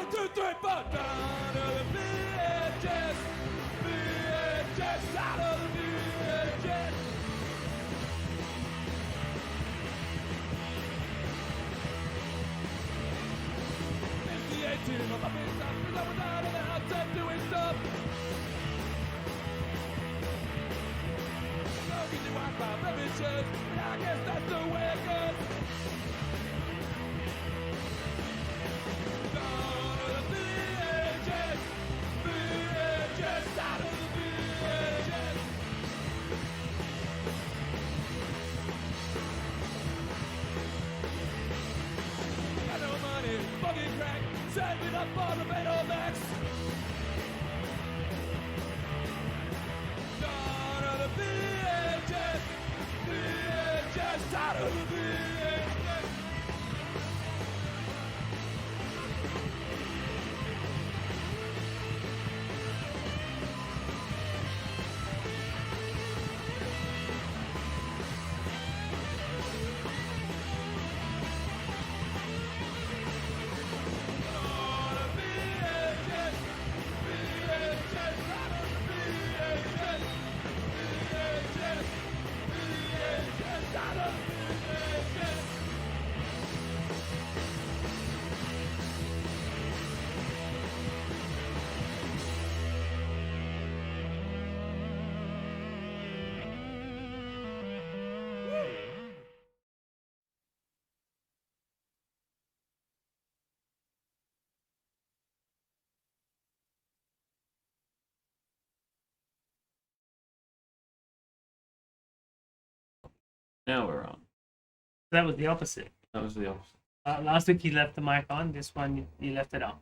1, 2, 3, 4. Down to the VHS. VHS out of the VHS. It's the 18 of my face up, 'cause I was out of the house and doing stuff. No easy Wi-Fi beverages, but I guess that's the way it goes. Down to the VHS. VHS out of the VHS. Got no money, fucking crack, saving up for the Betamax. Down to the VHS. VHS out of the VHS. Now we're on. That was the opposite. That was the opposite. Last week you left the mic on. This one you left it on.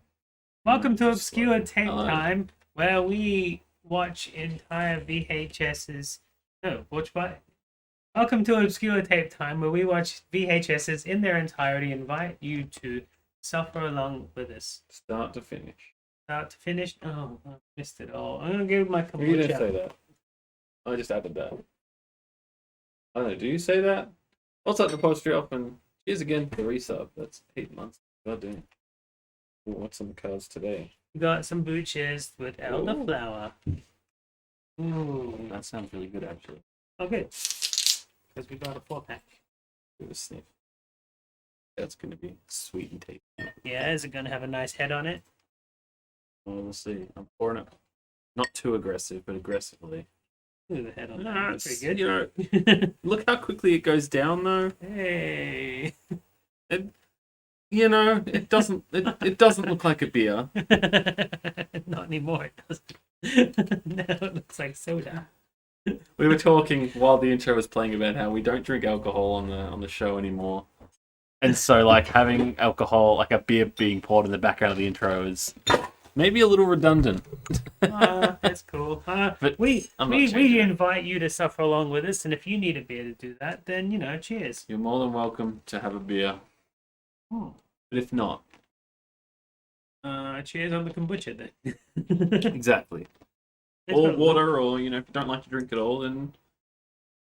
Welcome to Obscure Tape Time, where we watch entire VHSs. No, watch what? Welcome to Obscure Tape Time, where we watch VHSs in their entirety. Invite you to suffer along with us. Start to finish. Start to finish. Oh, I missed it all. I'm gonna give my kombucha. You didn't say that. I just added that. I don't know. Do you say that? I'll set the poster up and cheers again for the resub. That's 8 months. God damn. Ooh, what's on the cards today? We got some booches with elderflower. Ooh, That sounds really good, actually. oh good. Because we got a 4-pack. Give it a sniff. That's going to be sweet and tasty. Yeah, is it gonna have a nice head on it? Well, we'll see. I'm pouring it. Not too aggressive, but aggressively. Ooh, the head on No, it. it's Pretty good. You know, look how quickly it goes down, though. Hey. It doesn't. It doesn't look like a beer. Not anymore, it doesn't. Now it looks like soda. We were talking while the intro was playing about how we don't drink alcohol on the show anymore, and so like having alcohol, like a beer being poured in the background of the intro, is maybe a little redundant. That's cool. But we I'm not changing it. invite you to suffer along with us, and if you need a beer to do that, then cheers. You're more than welcome to have a beer. Hmm. But if not, Cheers on the kombucha then. exactly. It's Or not- water, or if you don't like to drink at all, then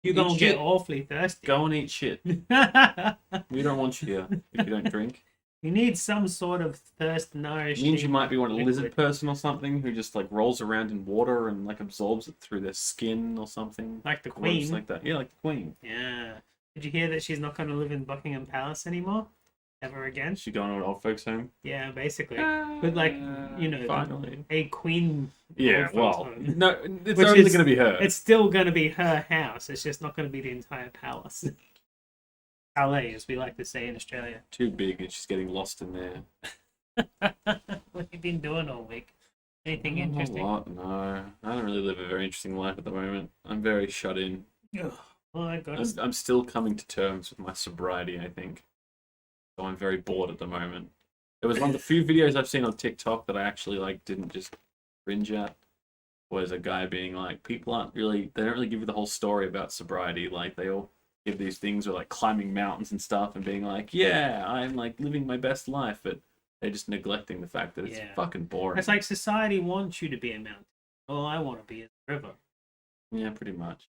You're gonna eat get shit. awfully thirsty. Go and eat shit. We don't want you here if you don't drink. You need some sort of thirst It nourishing. means you might be one a lizard liquid. person or something who just like rolls around in water and like absorbs it through their skin or something. Like the Gross Queen. like that. Yeah, like the Queen. Yeah. Did you hear that she's not going to live in Buckingham Palace anymore? Ever again? She going to an old folks home. Yeah, basically. But like, Finally. a Queen. Yeah, old folks well, home. no, it's Which only is- going to be her. It's still going to be her house. It's just not going to be the entire palace. Palais, as we like to say in Australia. Too big and she's getting lost in there. What have you been doing all week? Anything Not a interesting? lot, no. I don't really live a very interesting life at the moment. I'm very shut in. Ugh. Well, I got I'm still coming to terms with my sobriety, I think. So I'm very bored at the moment. It was one of the few videos I've seen on TikTok that I actually like didn't just cringe at. Was a guy being like, people they don't really give you the whole story about sobriety. Like they all give these things or like climbing mountains and stuff and being like, yeah, I'm like living my best life, but they're just neglecting the fact that it's Yeah. fucking boring. It's like society wants you to be a mountain. All I want to be is a river. Yeah, pretty much.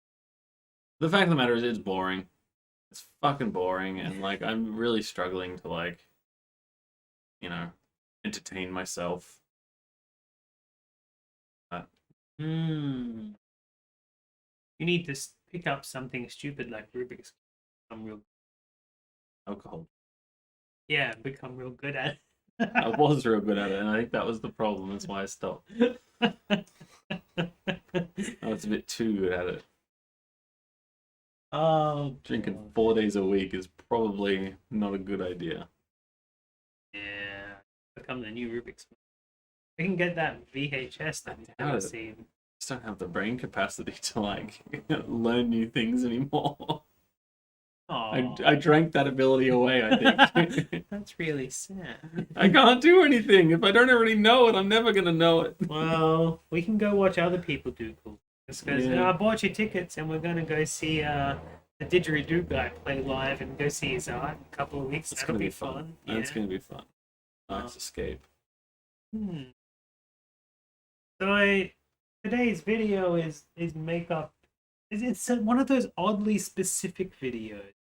The fact of the matter is, it's boring. It's fucking boring, and like I'm really struggling to like, entertain myself. Hmm. You need to pick up something stupid like Rubik's. Become real. Alcohol. Yeah, become real good at I was real good at it, and I think that was the problem. That's why I stopped. I was a bit too good at it. Oh, Drinking God. 4 days a week is probably not a good idea. Yeah, become the new Rubik's. We can get that VHS that we've doubt never it. seen. Just don't have the brain capacity to like learn new things anymore. I drank that ability away, I think. That's really sad. I can't do anything. If I don't already know it, I'm never gonna know it. Well, we can go watch other people do cool things. Because Yeah. I bought you tickets and we're going to go see the didgeridoo guy play live and go see his art in a couple of weeks. It's That'll gonna be be fun. fun. That's Yeah. gonna be fun. Nice escape. So today's video is makeup. It's one of those oddly specific videos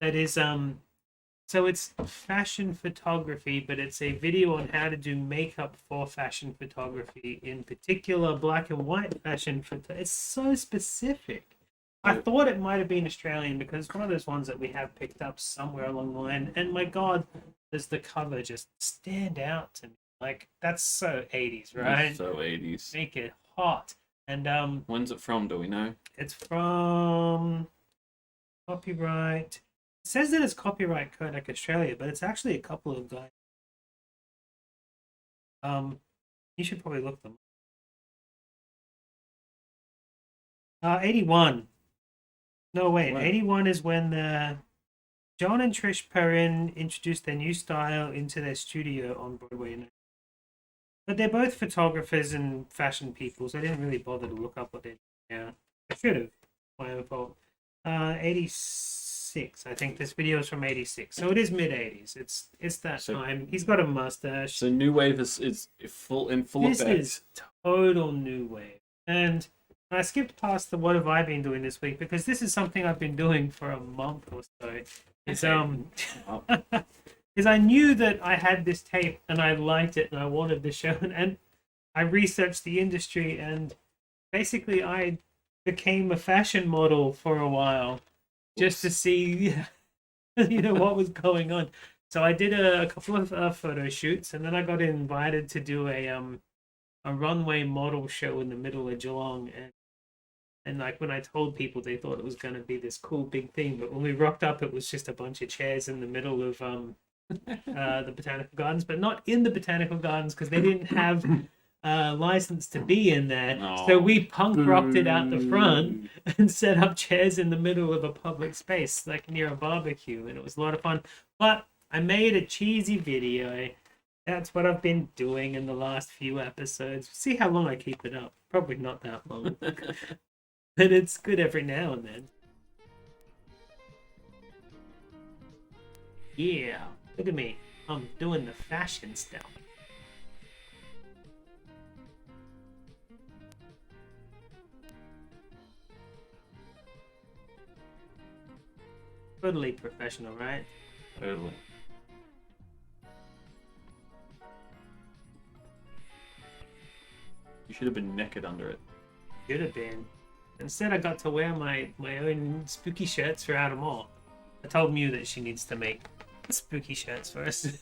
that is so it's fashion photography, but it's a video on how to do makeup for fashion photography, in particular black and white fashion photo. It's so specific. I thought it might have been Australian because it's one of those ones that we have picked up somewhere along the line. And my God, does the cover just stand out to me? Like, that's so 80s, right? So 80s. Make it hot. And When's it from? Do we know? it's from copyright. It says that it's copyright Kodak Australia, but it's actually a couple of guys. You should probably look them. 81. No, wait. What? 81 is when the John and Trish Perrin introduced their new style into their studio on Broadway. But they're both photographers and fashion people, so I didn't really bother to look up what they did. Yeah, I should have. My own fault. 86. I think this video is from 86, so it is mid 80s. It's that time. He's got a mustache. So new wave is full This effect. is total new wave, and I skipped past the what have I been doing this week because this is something I've been doing for a month or so. It's is I knew that I had this tape and I liked it and I wanted to show it, and I researched the industry, and basically I became a fashion model for a while just to see what was going on. So I did a couple of photo shoots, and then I got invited to do a runway model show in the middle of Geelong, and like when I told people, they thought it was going to be this cool big thing, but when we rocked up, it was just a bunch of chairs in the middle of the botanical gardens, but not in the botanical gardens because they didn't have license to be in there. So we punk rocked it out the front and set up chairs in the middle of a public space, like near a barbecue, and it was a lot of fun. But I made a cheesy video. That's what I've been doing in the last few episodes. See how long I keep it up. Probably not that long. But it's good every now and then. Yeah, look at me. I'm doing the fashion stuff. Totally professional, right? Totally. You should have been naked under it. Should have been. Instead, I got to wear my own spooky shirts for Adam All. I told Mew that she needs to make spooky shirts for us.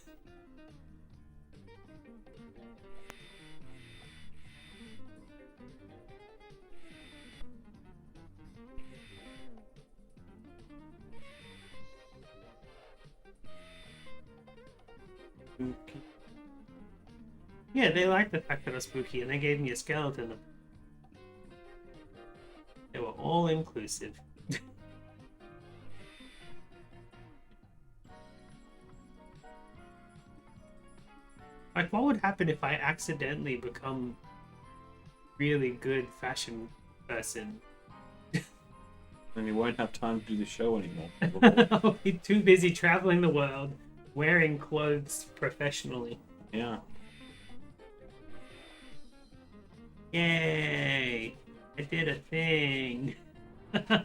Yeah, they like the fact that I'm spooky, and they gave me a skeleton. They were all inclusive. Like, what would happen if I accidentally become really good fashion person? And you won't have time to do the show anymore. I'll be too busy traveling the world, wearing clothes professionally. Yeah. Yay! I did a thing. The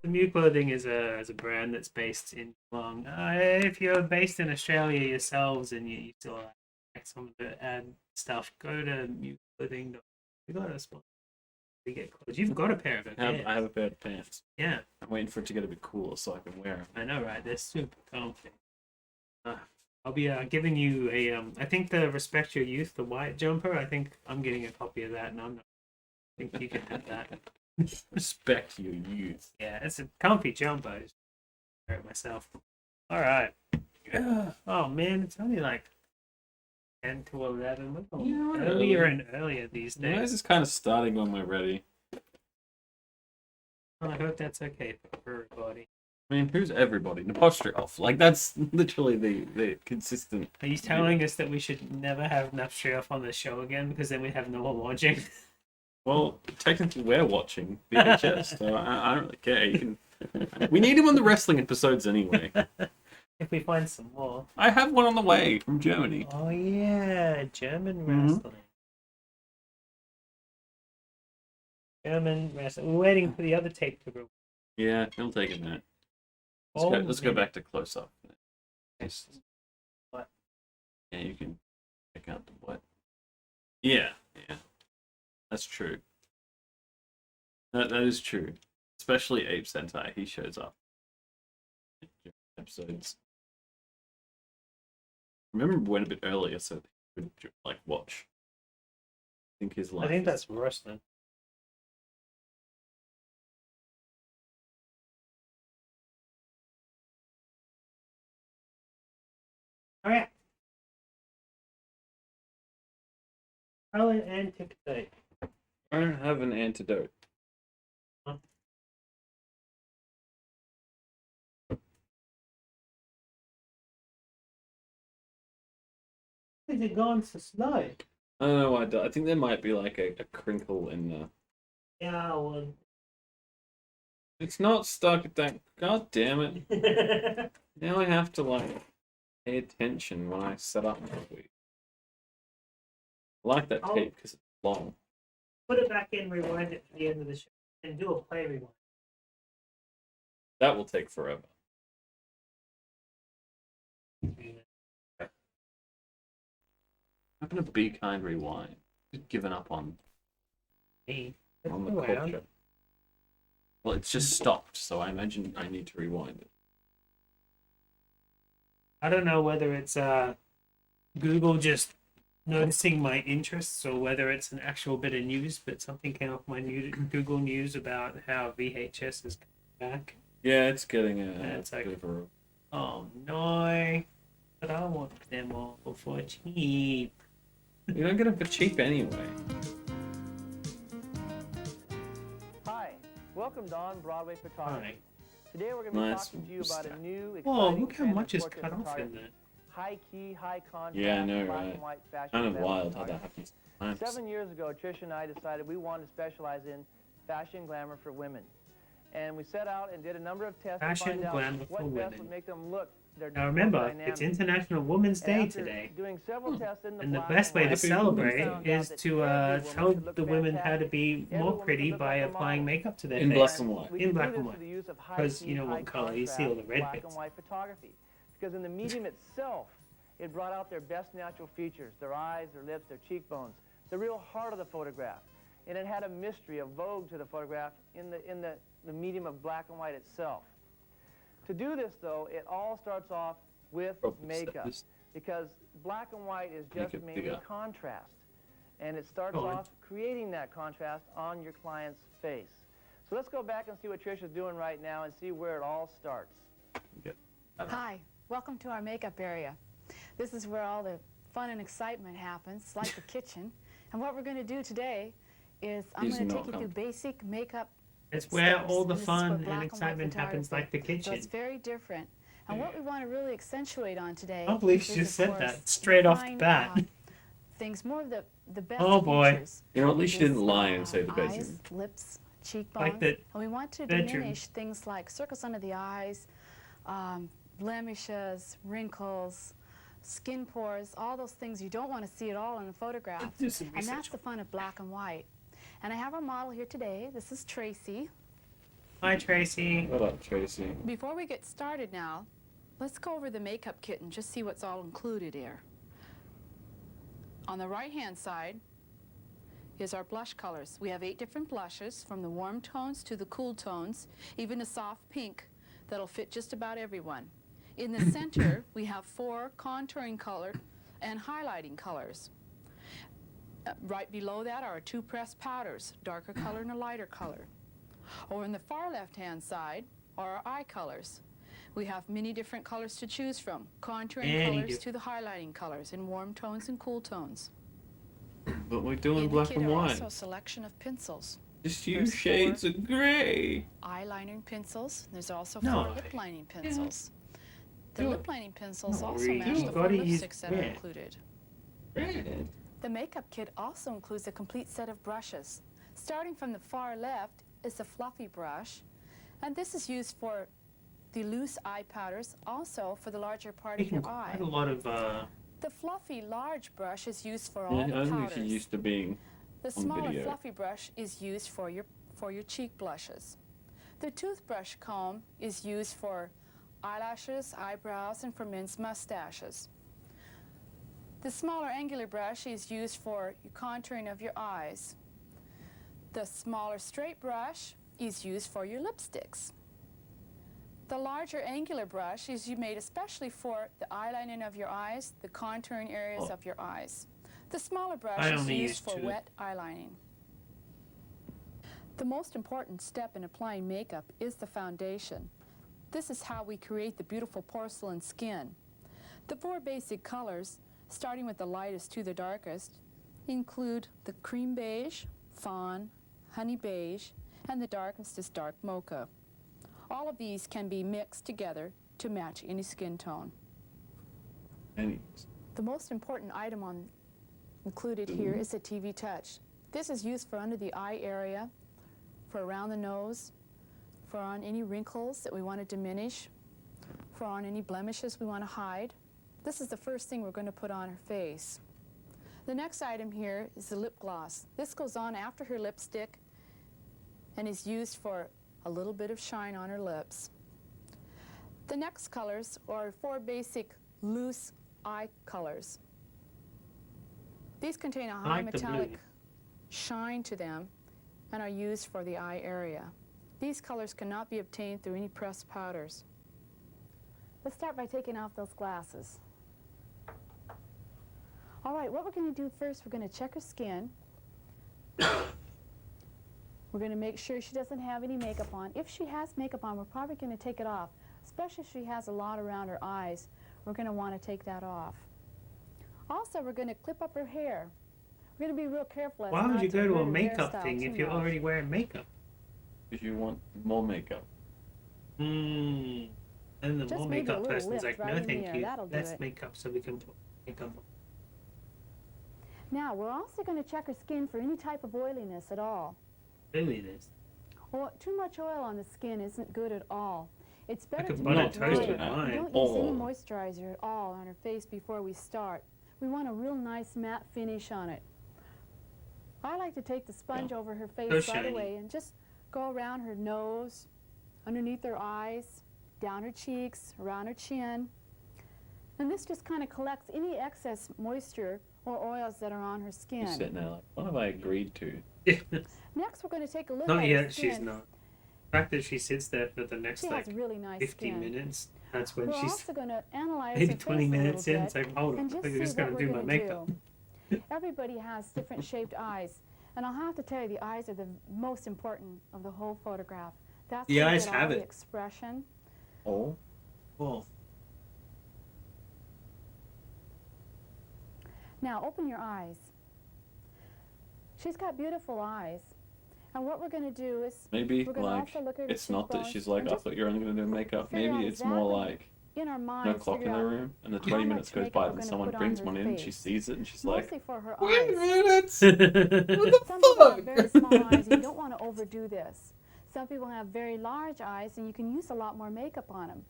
Mew Clothing is a brand that's based in Geelong. If you're based in Australia yourselves and you still like some of the ad stuff, go to mute clothing. We got a spot to get clothes. You've got a pair of pants. I have a pair of pants. Yeah, I'm waiting for it to get a bit cooler so I can wear them. I know, right? They're super comfy. I'll be giving you a I think the Respect Your Youth, the white jumper. I think I'm getting a copy of that, and I think you can have that. Respect your youth. Yeah, it's a comfy jumper. I just wear it myself. All right. Oh man, it's only like 10 to 11. We're going Yeah, earlier early. and earlier these You know, this days. is kind of starting when we're ready. I hope that's okay for everybody. I mean, who's everybody? Apostrophe. Like, that's literally the consistent. Are you telling us that we should never have Napstrioff on the show again because then we have no one watching? Well, technically, we're watching VHS, so I don't really care. You can. We need him on the wrestling episodes anyway. If we find some more. I have one on the way from Germany. Oh yeah, German Mhm. wrestling. German wrestling. We're waiting for the other tape to go. Yeah, it'll take a minute. Oh, Let's go minute. back to close up. What? Yeah, you can check out the what. Yeah, yeah. That's true. That is true. Especially Ape Sentai, he shows up in episodes. Remember we went a bit earlier so that he could like watch. I think his life. I think that's wrestling. All right. How an antidote? I don't have an antidote. Is it going so slow? I don't know why. I think there might be like a crinkle in the. Yeah, well. It's not stuck at that. God damn it! Now I have to like pay attention when I set up my week. I like that tape because it's long. Put it back in, rewind it to the end of the show, and do a play rewind. That will take forever. I'm gonna be kind rewind. Just given up on Hey, the around. culture. Well, it's just stopped, so I imagine I need to rewind it. I don't know whether it's Google just noticing my interests or whether it's an actual bit of news, but something came up my Google News about how VHS is coming back. Yeah, it's getting It's like- bit of a... Oh no! But I want them all for cheap. You don't get them for cheap anyway. Hi, welcome to On Broadway Photography. Hi. Today we're going to be Nice. talking to you about a new, exciting Oh, look how trend much in is portrait cut off in photography. there. High key, high contrast, Yeah, I know, black right? and white fashion Kind of glamour wild how that photography. happens. Nice. 7 years ago, Trish and I decided we wanted to specialize in fashion glamour for women. And we set out and did a number of tests Fashion to find glamour out for what best women. would make them look their Now remember, dynamic. it's International Women's And Day after today. doing several tests in the And the black best way to white, Happy we celebrate found out is that to every woman tell should look the women how to fantastic. be Every more woman pretty should look by like a applying model. makeup to their In face. black and white. We In can black do and this white. through the use of high Because key, you know what high color, you see all the contrast red black bits. and white photography. Because in the medium itself, it brought out their best natural features, their eyes, their lips, their cheekbones, the real heart of the photograph. And it had a mystery, a vogue to the photograph in the medium of black and white itself. To do this, though, it all starts off with makeup. Because black and white is Make just it mainly bigger. contrast. And it starts Go on. off creating that contrast on your client's face. So let's go back and see what Trish is doing right now and see where it all starts. Hi, welcome to our makeup area. This is where all the fun and excitement happens. It's like the kitchen. And what we're going to do today is I'm He's going to not take you through comfortable. basic makeup It's where steps, all the and this is fun for and black white excitement happens, like the photography. So kitchen. it's very different. And what we want to really accentuate on today I can't believe she is, just of said course, that straight off the fine, bat. things, more of the best Oh, boy. features. You know, at least she didn't Is, lie and say the eyes, bedroom. lips, cheekbones. the And we want to bedroom. diminish things like circles under the eyes, blemishes, wrinkles, skin pores, all those things you don't want to see at all in the photograph. Do some And that's research. the fun of black and white. And I have our model here today. This is Tracy. Hi, Tracy. What up, Tracy? Before we get started now, let's go over the makeup kit and just see what's all included here. On the right-hand side is our blush colors. We have 8 different blushes, from the warm tones to the cool tones, even a soft pink that'll fit just about everyone. In the center, we have 4 contouring color and highlighting colors. Right below that are 2 pressed powders, darker color and a lighter color. Over in the far left-hand side are our eye colors. We have many different colors to choose from, contouring colors to the highlighting colors in warm tones and cool tones. But we're doing In black the kit and are white. also a selection of pencils. Just few There's shades 4 of grey. eyeliner pencils. There's also No. 4 lip lining pencils. The Do lip lining pencils No, also you match the 4 gotta use lipsticks that are red. included. Red. The makeup kit also includes a complete set of brushes. Starting from the far left is the fluffy brush, and this is used for the loose eye powders, also for the larger part of Making your eye. quite a lot of The fluffy large brush is used for all Yeah, the I think powders. she's used to being The on smaller video. fluffy brush is used for your cheek blushes. The toothbrush comb is used for eyelashes, eyebrows, and for men's mustaches. The smaller angular brush is used for your contouring of your eyes. The smaller straight brush is used for your lipsticks. The larger angular brush is made especially for the eyelining of your eyes, the contouring areas of your eyes. The smaller brush I is only used use for 2. wet eyelining. The most important step in applying makeup is the foundation. This is how we create the beautiful porcelain skin. The 4 basic colors, starting with the lightest to the darkest, include the cream beige, fawn, honey beige, and the darkest is dark mocha. All of these can be mixed together to match any skin tone. Anyways. The most important item included here is the TV Touch. This is used for under the eye area, for around the nose, for on any wrinkles that we want to diminish, for on any blemishes we want to hide. This is the first thing we're going to put on her face. The next item here is the lip gloss. This goes on after her lipstick and is used for a little bit of shine on her lips. The next colors are 4 basic loose eye colors. These contain a high like the blue. metallic shine to them and are used for the eye area. These colors cannot be obtained through any pressed powders. Let's start by taking off those glasses. All right, what we're going to do first, we're going to check her skin. We're going to make sure she doesn't have any makeup on. If she has makeup on, we're probably going to take it off, especially if she has a lot around her eyes. We're going to want to take that off. Also, we're going to clip up her hair. We're going to be real careful as why not would you go to hurt a her makeup hairstyle thing too if you're much. already wearing makeup? Because you want more makeup. And the Just more maybe a makeup little person's lift like, right no in thank there, you, that'll do less it. makeup so we can put makeup on. Now, we're also going to check her skin for any type of oiliness at all. Really this. Well, too much oil on the skin isn't good at all. It's better Like a to butter be toast dry. with mine. Don't use any moisturizer at all on her face before we start. We want a real nice matte finish on it. I like to take the sponge over her face So right shiny. away and just go around her nose, underneath her eyes, down her cheeks, around her chin. And this just kind of collects any excess moisture or oils that are on her You're skin. sitting there like, what have I agreed to? Next, we're going to take a look Not at her yet, skin. she's not. The fact that she sits there for the next She like has really nice 50 skin. minutes, that's when We're she's also going to analyze maybe her 20 face a minutes little in. bit It's like, hold on, and just I'm see just what going we're to do my gonna makeup. do. Everybody has different shaped eyes, and I'll have to tell you, the eyes are the most important of the whole photograph. That's The where you eyes get have all the it. expression. Oh, Well, Now, open your eyes. She's got beautiful eyes, and what we're going to do is maybe we're going to like also look at her it's not that cheekbones she's like, and I just thought you're only going to do makeup. figure Maybe out it's more exactly like in our no minds clock in figure the out room, and the how 20 much minutes goes makeup by, we're then gonna someone put on brings her one in, and she face. sees it, and she's like, mostly for her wait a eyes. minute! Some people have very small eyes, and you don't want to overdo this. Some people have very large eyes, and you can use a lot more makeup on them.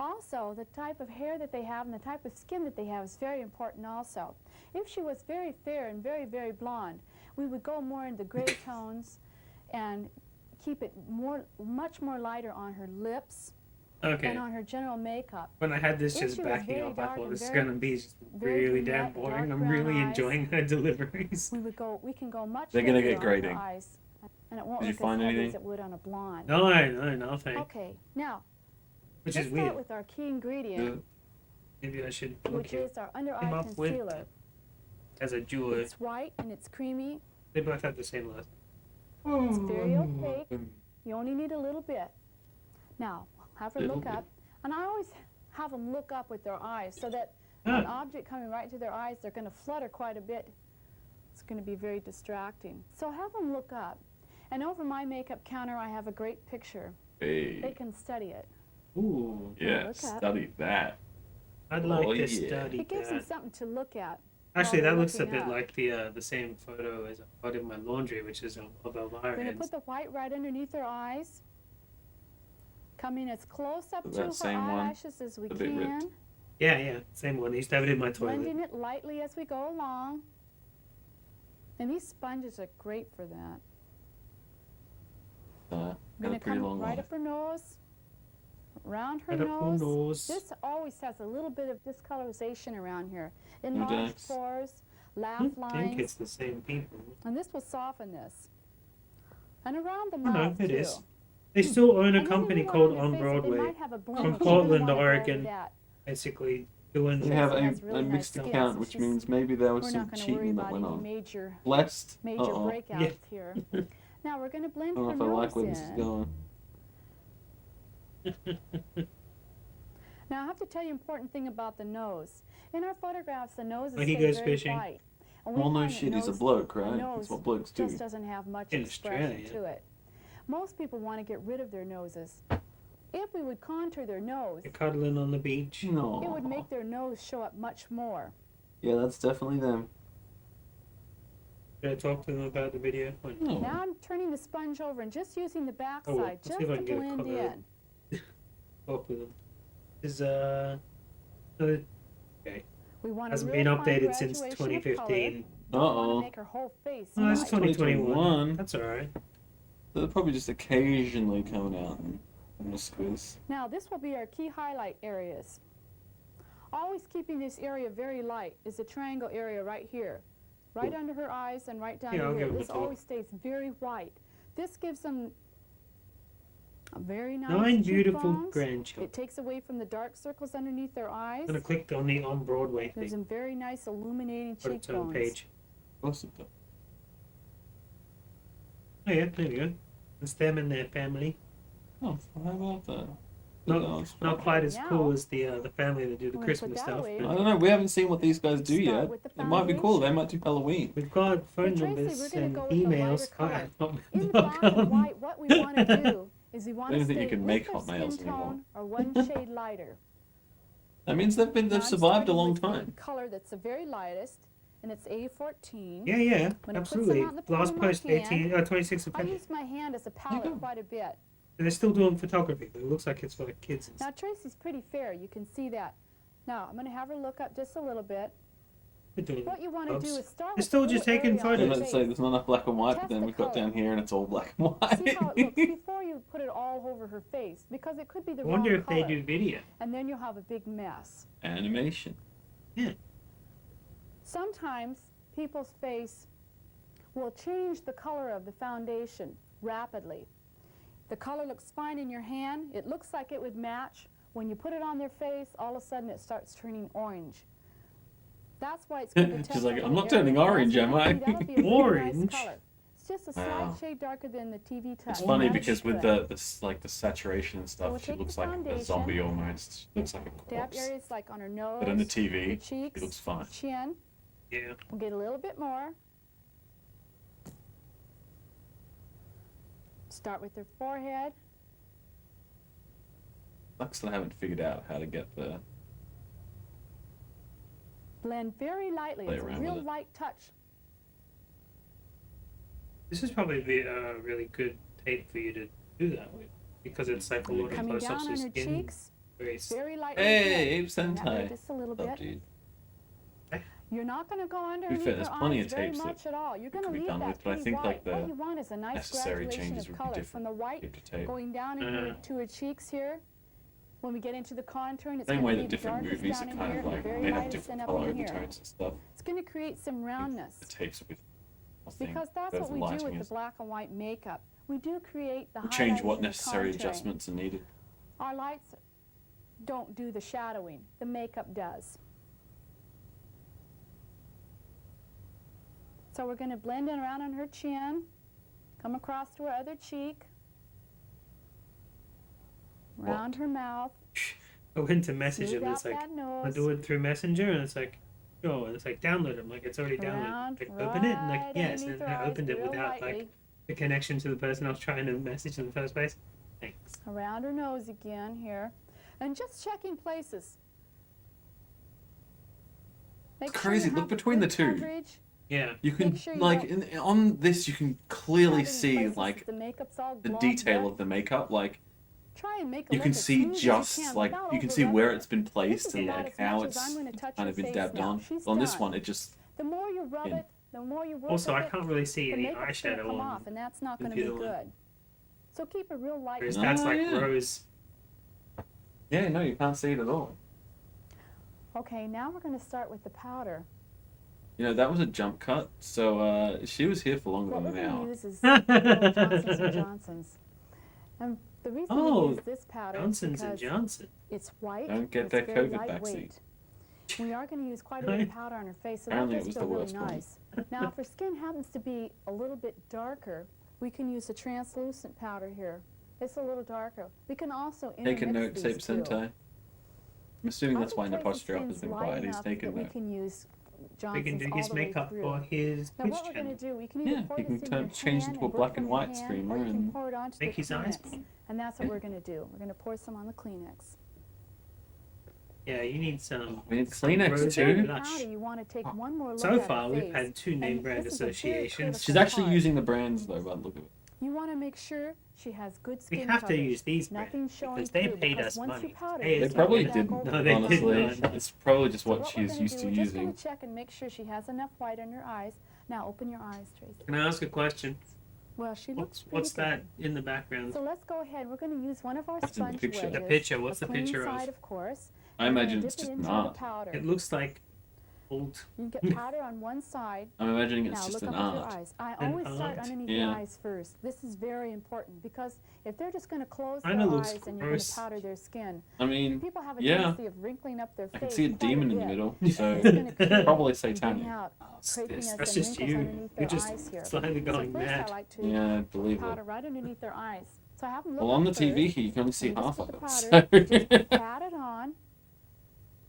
Also, the type of hair that they have and the type of skin that they have is very important also. If she was very fair and very, very blonde, we would go more into gray tones and keep it much more lighter on her lips, Okay. and on her general makeup. When I had this If just she was backing very up, I dark thought and this is very- gonna be just very really damn brunette, boring. dark I'm brown really eyes. enjoying her deliveries. We can go much They're gonna heavier get on her grading. eyes, and it won't Did you look find as heavy anything? as it would on a blonde. No, nothing. Okay, now Which let's is start weird. with our key ingredient, Maybe I should look which at is our under came eye up with- concealer. as a jewel. It's white and it's creamy. They both have the same last. It's very opaque. You only need a little bit. Now, have her Little look bit. up, and I always have them look up with their eyes so that an object coming right to their eyes, they're going to flutter quite a bit. It's going to be very distracting. So have them look up. And over my makeup counter, I have a great picture. They Hey, can study it. Ooh, yeah, look up. study that. I'd like Oh, to yeah. study It gives them that. something to look at. Actually, while that they're looks a looking bit up. like the same photo as I put in my laundry, which is of Elvira. We're going to put the white right underneath their eyes. Coming as close up That to her same one, eyelashes as we the bit ripped. can. Yeah, same one. I used to have it in my toilet. Blending it lightly as we go along. And these sponges are great for that. Got We're a going to pretty come long right life. up her nose, around her Right up her nose. nose. This always has a little bit of discolorization around here. You Enlarged Dax? pores, laugh I think lines, it's the same people. and this will soften this. And around the Oh, no, mouth, it too. is. They still own a And then company anyone called their On face, they Broadway, might have a blend, from but you don't Portland, wanna go over Oregon. that. basically doing We Tracy have has a really nice mixed skin, account, so which she's- means maybe there was We're some not going to worry cheating that about went any on. major Blessed. breakouts Yeah. here. Now we're going to blend I her don't know if I like nose where this is in. going. Now I have to tell you an important thing about the nose. In our photographs, the nose is When he stayed goes very fishing. white. And we Well, no find that shit, he's a nose- bloke, a right? nose That's what blokes do. just doesn't have much In expression Australia. to it. Most people want to get rid of their noses. If we would contour their nose, You're cuddling on the beach. No. it would make their nose show up much more. Yeah, that's definitely them. Should I talk to them about the video? Or no? No. Now I'm turning the sponge over and just using the back Oh, side let's see just if I to can get a blend color. in. Talk with them. Is okay. We want a Hasn't real been fine updated since graduation of 2015. color. We want Uh-oh. to make her whole face Oh, it's white. 2021. 2021. That's alright. They're probably just occasionally coming out in the squiz. Now this will be our key highlight areas. Always keeping this area very light is the triangle area right here. Right under her eyes and right down Yeah, I'll here. give them a This talk. always stays very white. This gives them a very nice 9 beautiful cheekbones. grandchildren. It takes away from the dark circles underneath their eyes. I'm gonna click on the On Broadway Gives thing them very nice illuminating for its own cheekbones. page. Of course it does. Oh yeah, there we go. It's them and their family. Oh, how about that? Not quite as Now, cool as the family that do the we're gonna Christmas put that stuff. away. I but don't know. We haven't seen what these guys do Start yet. with the It might be cool. They foundation. might do Halloween. We've got phone Tracy, numbers we're gonna and go with the emails. lighter color. Oh, In the black and white, what we want to do is we want I to don't think stay you can with make their hot nails skin anymore. tone or one shade lighter. That means they've Now, I'm survived a starting long with the time. color that's the very lightest, and it's A14. yeah, When it puts absolutely. them out in the palm Last of my post, hand, 26th of I February. use my hand as a you palette go. quite a bit. And they're still doing photography, but it looks like it's for like kids and Now stuff. Tracy's pretty fair, you can see that. Now I'm going to have her look up just a little bit. They're doing What you want to do Oops. is start They're with still the just little taking area on They her photos. don't say face. there's not enough black and white, but Test then the we've got color. down here and it's all black and white. See how it looks before you put it all over her face, because it could be the I wonder wrong if they color, do video. and then you'll have a big mess. Animation. Sometimes people's face will change the color of the foundation rapidly. The color looks fine in your hand. It looks like it would match. When you put it on their face, all of a sudden it starts turning orange. That's why it's good to test She's like, the I'm whole not turning area. orange, That's am what I? see, that'll be a really Orange? nice color. It's just a slight Wow. shade darker than the TV touch. It's funny That's because with correct. the saturation and we'll stuff, she take looks the like a foundation, zombie almost. She looks like a Dab corpse. areas like on her nose, But on the the TV, cheeks, it looks fine. chin. Yeah. We'll get a little bit more. Start with her forehead. Sucks that I haven't figured out how to get the. Blend very lightly. Play It's a around real with it. light touch. This is probably a really good tape for you to do that with, because it's like a little Coming close down up on to her skin. cheeks, Very very lightly. Hey, again. Abe Bring that way Sentai. just a little What's up, bit. dude? You're not going to go fair, underneath there's her plenty eyes of very tapes that much at all. You're going to could be leave done that with, but I pretty think, white. like, the What you want is a nice necessary graduation changes of would be color different from the white tape to tape. going down in her, to her cheeks here, When we get into the contouring, it's Same going way to be that the different darkest movies down are in kind here, of the like, very they have lightest different end up color in here. overtones and stuff. It's going to create some roundness. The tapes with, I think, Because that's where what the we do lighting with the is. black and white makeup. We do create the We'll change highlights what and the necessary contouring. adjustments are needed. Our lights don't do the shadowing. The makeup does. So we're going to blend in around on her chin, come across to her other cheek, around her mouth, I went to message smooth him. out It's like, that I nose, do it through Messenger, and it's like, oh, and it's like, download it. I'm like, it's already downloaded. around, Like, open it? And like, right yes. underneath And her I eyes, opened it real without lightly. like the connection to the person I was trying to message in the first place. Thanks. Around her nose again here, and just checking places. Make sure Crazy, you look have between the good two. coverage, Yeah, you can Make sure you like don't- on this you can clearly having see places like that the makeup's all the globbed detail up. of the makeup. Like Try and make a you look can as see smooth as just you can like without you can see where over-rubbing it's been This placed is and about like as how much as it's I'm gonna touch kind her of been face dabbed now. on. She's On this done. one, it just The more you rub Yeah. it, the more you work Also, with I it, can't really see the any makeup's gonna eyeshadow come on. off, and that's not going to be computer one. good. So keep a real light. Whereas No, that's like yeah. rose. yeah, no, you can't see it at all. Okay, now we're going to start with the powder. You know, that was a jump cut, so she was here for longer What we're than an going to hour. use is little Johnson's and Johnson's. And the reason Oh, we use this powder is Johnson's and because Johnson. it's white. Don't get and that it's very COVID lightweight. vaccine. We are going to use quite a bit of powder on her face, so Apparently that it does was feel the really worst one. nice. Now, if her skin happens to be a little bit darker, we can use a translucent powder here. It's a little darker. We can also Take a intermix note, these Tape two. Sentai. I'm assuming that's why Arbitrary's Napostrof has skin's been light quiet. He's enough taking that we note. can use We Johnson's can do all his the way makeup through. for his Now Twitch what we're going channel. to do, we can either Yeah, pour you this can in your change hand into a and black work and from your white hand, streamer or you can and pour it onto make the his eyes Kleenex. blue. And that's what Yeah. we're going to do. We're going to pour some on the Kleenex. Yeah, you need some. We need Kleenex Rose too. and Powder, blush. you want to take one more look So at her far, we've face. had two name And brand this is a very associations. She's critical actually part. using the brands though, by the look of it. You want to make sure she has good We skin have to coverage. use these Nothing brands showing because they through, paid because us once money. you powder, Hey, you They it's can't probably get back didn't. over No, it. they honestly, didn't. it's probably just So what we're she's gonna used do, to we're just using. going to check and make sure she has enough white in her eyes. Now open your eyes, Tracy. Can I ask a question? Well, she looks What's pretty that in the background? good. So let's go ahead. We're going to use one of our What's in the sponge picture? wedges. The picture, what's a the clean picture of? side, of course. I and we're imagine gonna it's dip just it an into art. the powder. It looks like old. You get powder on one side. I'm imagining it's Now just look an up with art. your eyes. I An always start art? underneath Yeah. the eyes first. This is very important because if they're just going to close Kinda their looks eyes and you're going gross. to powder their skin, I mean, people have a yeah, tendency of wrinkling up their I face. can see a quite demon in the bit. middle, It's so gonna create probably and bring satanic. out That's crepiness that's and just wrinkles you. underneath You're their just eyes here. slightly So going first I mad. like to Yeah, I believe powder it. right underneath their eyes. So I have them look Well, on up the TV first, here, you can only see and just half put of the it. So powder, just pat it on.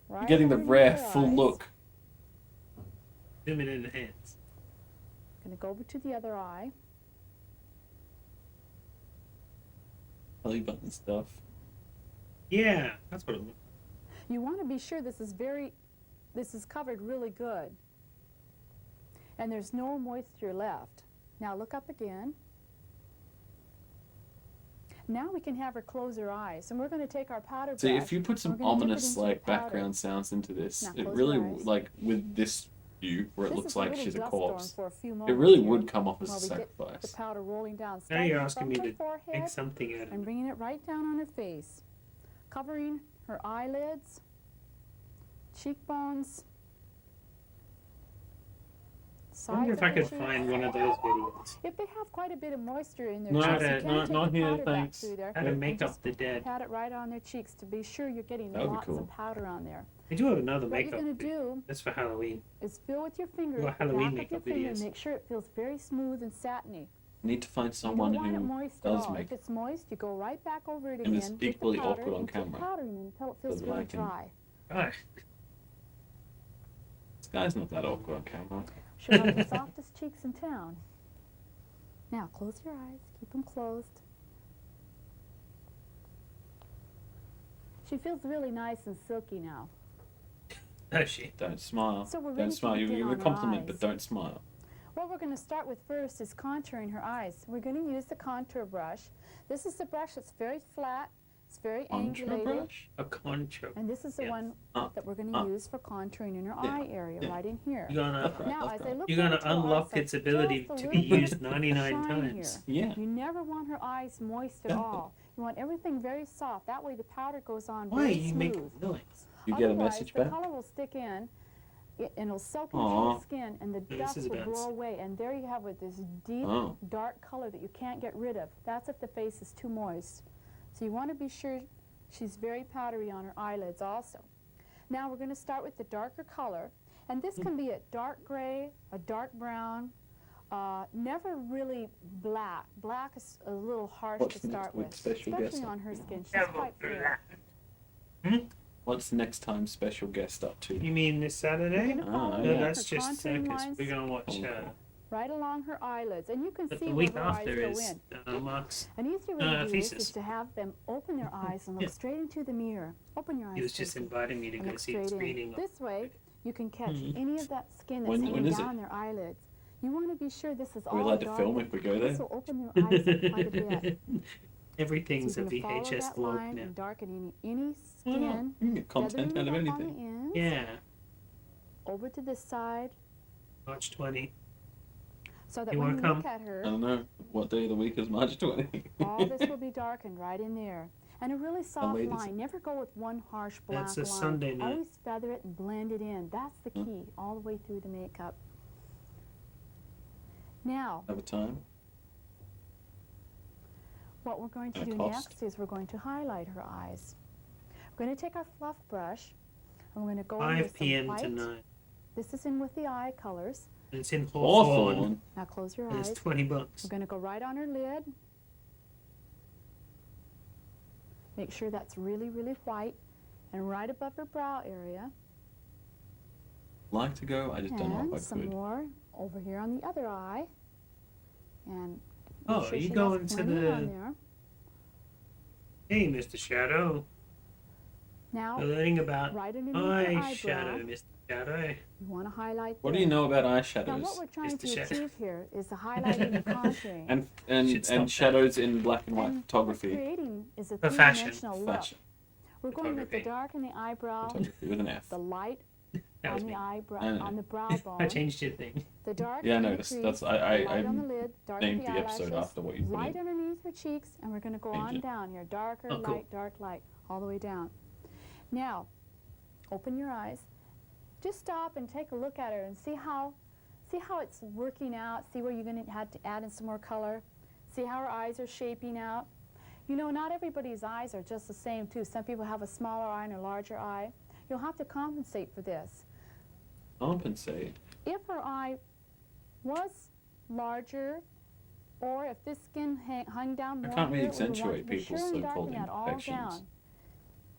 you're Right getting the underneath rare their full eyes. look. Zoom it in the hands. Going to go over to the other eye. Belly button stuff. Yeah, that's what it looks. You want to be sure this is covered really good. And there's no moisture left. Now look up again. Now we can have her close her eyes, and we're going to take our powder See, brush. if you put some we're gonna dip it ominous into the like powder. background sounds into this, Now it close really your eyes. like with this view where it This looks is a like little she's a dust storm corpse. for a few It moments really here would come off as a while we get the sacrifice. powder rolling down, Now starting you're asking from me her to forehead make something out of and it. bringing it right down on her face, covering her eyelids, cheekbones, I wonder sides if I of her could cheeks. find one of those videos. If they have quite a bit of moisture in their Not cheeks, at- you can not- take not the here, powder back thanks. through there How to and make just up the dead. pat it right on their cheeks to be sure you're getting That would be lots cool. of powder on there. I do have another What you're makeup going to video. do That's for Halloween. is feel with your finger, Do a the back Halloween of your makeup finger, videos. make sure it feels very smooth and satiny. Need to find You someone don't want it who moist at does all. make If it's moist, you go right back over it And again it's with the equally powder awkward on and keep camera. powdering it until it feels So that I really can- dry. Gosh, This guy's not that awkward on camera. She'll have the softest cheeks in town. Now, close your eyes. Keep them closed. She feels really nice and silky now. oh shit. Don't smile. So we're ready Don't to smile. You begin give a on her compliment, eyes. but don't smile. What we're going to start with first is contouring her eyes. We're going to use the contour brush. This is the brush that's very flat. It's very Contour angulated. brush? A concho. And this is the Yeah. one that we're going to use for contouring in her Yeah. eye area, Yeah. right in here. You're gonna Left, right, Now, left, as I right. look you're gonna into her unlock eyes, its ability just a to little be bit used of 99 shine times. here. Yeah. You never want her eyes moist at Yeah. all. You want everything very soft. That way the powder goes on Why are very you smooth. making noise? You get a Otherwise, message the back? color will stick in, and it'll soak into Aw. your skin, and the This dust is will about blow away. And there you have it, this deep, Oh. dark color that you can't get rid of. That's if the face is too moist. So you want to be sure she's very powdery on her eyelids also. Now we're going to start with the darker color, and this can be a dark gray, a dark brown, never really black. Black is a little harsh What's to next start week's with, special especially guest? on her skin. She's Never quite fair. What's next time special guest up to? You mean this Saturday? We're going to follow Ah, No, yeah. her that's just contouring circus. lines We're gonna watch. right along her eyelids, and you can But see the where week her eyes after go is in. Mark's. An easy way to do this thesis. is to have them open their eyes and look Yeah. straight into the mirror. Open your eyes. He was just Stacy, inviting me to and go look see the straight in. screening. This way, you can catch Mhm. any of that skin that's When hanging is it? down their eyelids. You want to be sure this is Are we all allowed to dark. film if we go there? This will open your eyes up quite a bit. Everything's So a you're gonna follow VHS that vlog line now. and darken any Why skin. not? You can get content out of feathering it up on anything. the ends, Yeah, over to this side, March 20. so that You when wanna you look come? at her, I don't know. What day of the week is March 20? all this will be darkened right in there. And a really soft late is line. Never go with one harsh black That's a line. Sunday night. Always feather it and blend it in. That's the Hmm. key, all the way through the makeup. Now, Have a time? what we're going to And a do cost? next is we're going to highlight her eyes. We're going to take our fluff brush, and we're going to go in 5 with some p.m. white. tonight. This is in with the eye colors. And it's in Hawthorne. Hawthorne. Now close your And it's eyes. $20. We're going to go right on her lid. Make sure that's really, really white. And right above her brow area. Like to go? I just don't know And if I some could. more over here on the other eye. And Oh, make sure you she going has to plenty the- on there. Hey, Mr. Shadow. Now, We're learning about right underneath her eyeshadow, eyebrow, Mr. Shadow. you want to highlight What do there. you know about Now, what eyeshadows? we're trying Mr. to Shadow. achieve here is the highlighting and contouring. And Should stop and that. shadows in black and white And what we're photography. creating is a For fashion. three-dimensional look. Fashion. We're going with the Photography. dark in the eyebrow, Photography with an F. the light That was on the me. eyebrow, I know. on the brow I bone, changed your thing. the dark Yeah, I in the noticed. crease, That's the I light on the lid, dark named in the the episode eyelashes, after what you put light in. underneath her cheeks, and we're going to go Change on it. down here, darker, Oh, cool. light, dark, light, all the way down. Now, open your eyes. Just stop and take a look at her and see how it's working out. See where you're going to have to add in some more color. See how her eyes are shaping out. You know, not everybody's eyes are just the same, too. Some people have a smaller eye and a larger eye. You'll have to compensate for this. Compensate. If her eye was larger, or if this skin hung down How more, can't we here, would want accentuate to be people's sure and so-called darken that all imperfections? down.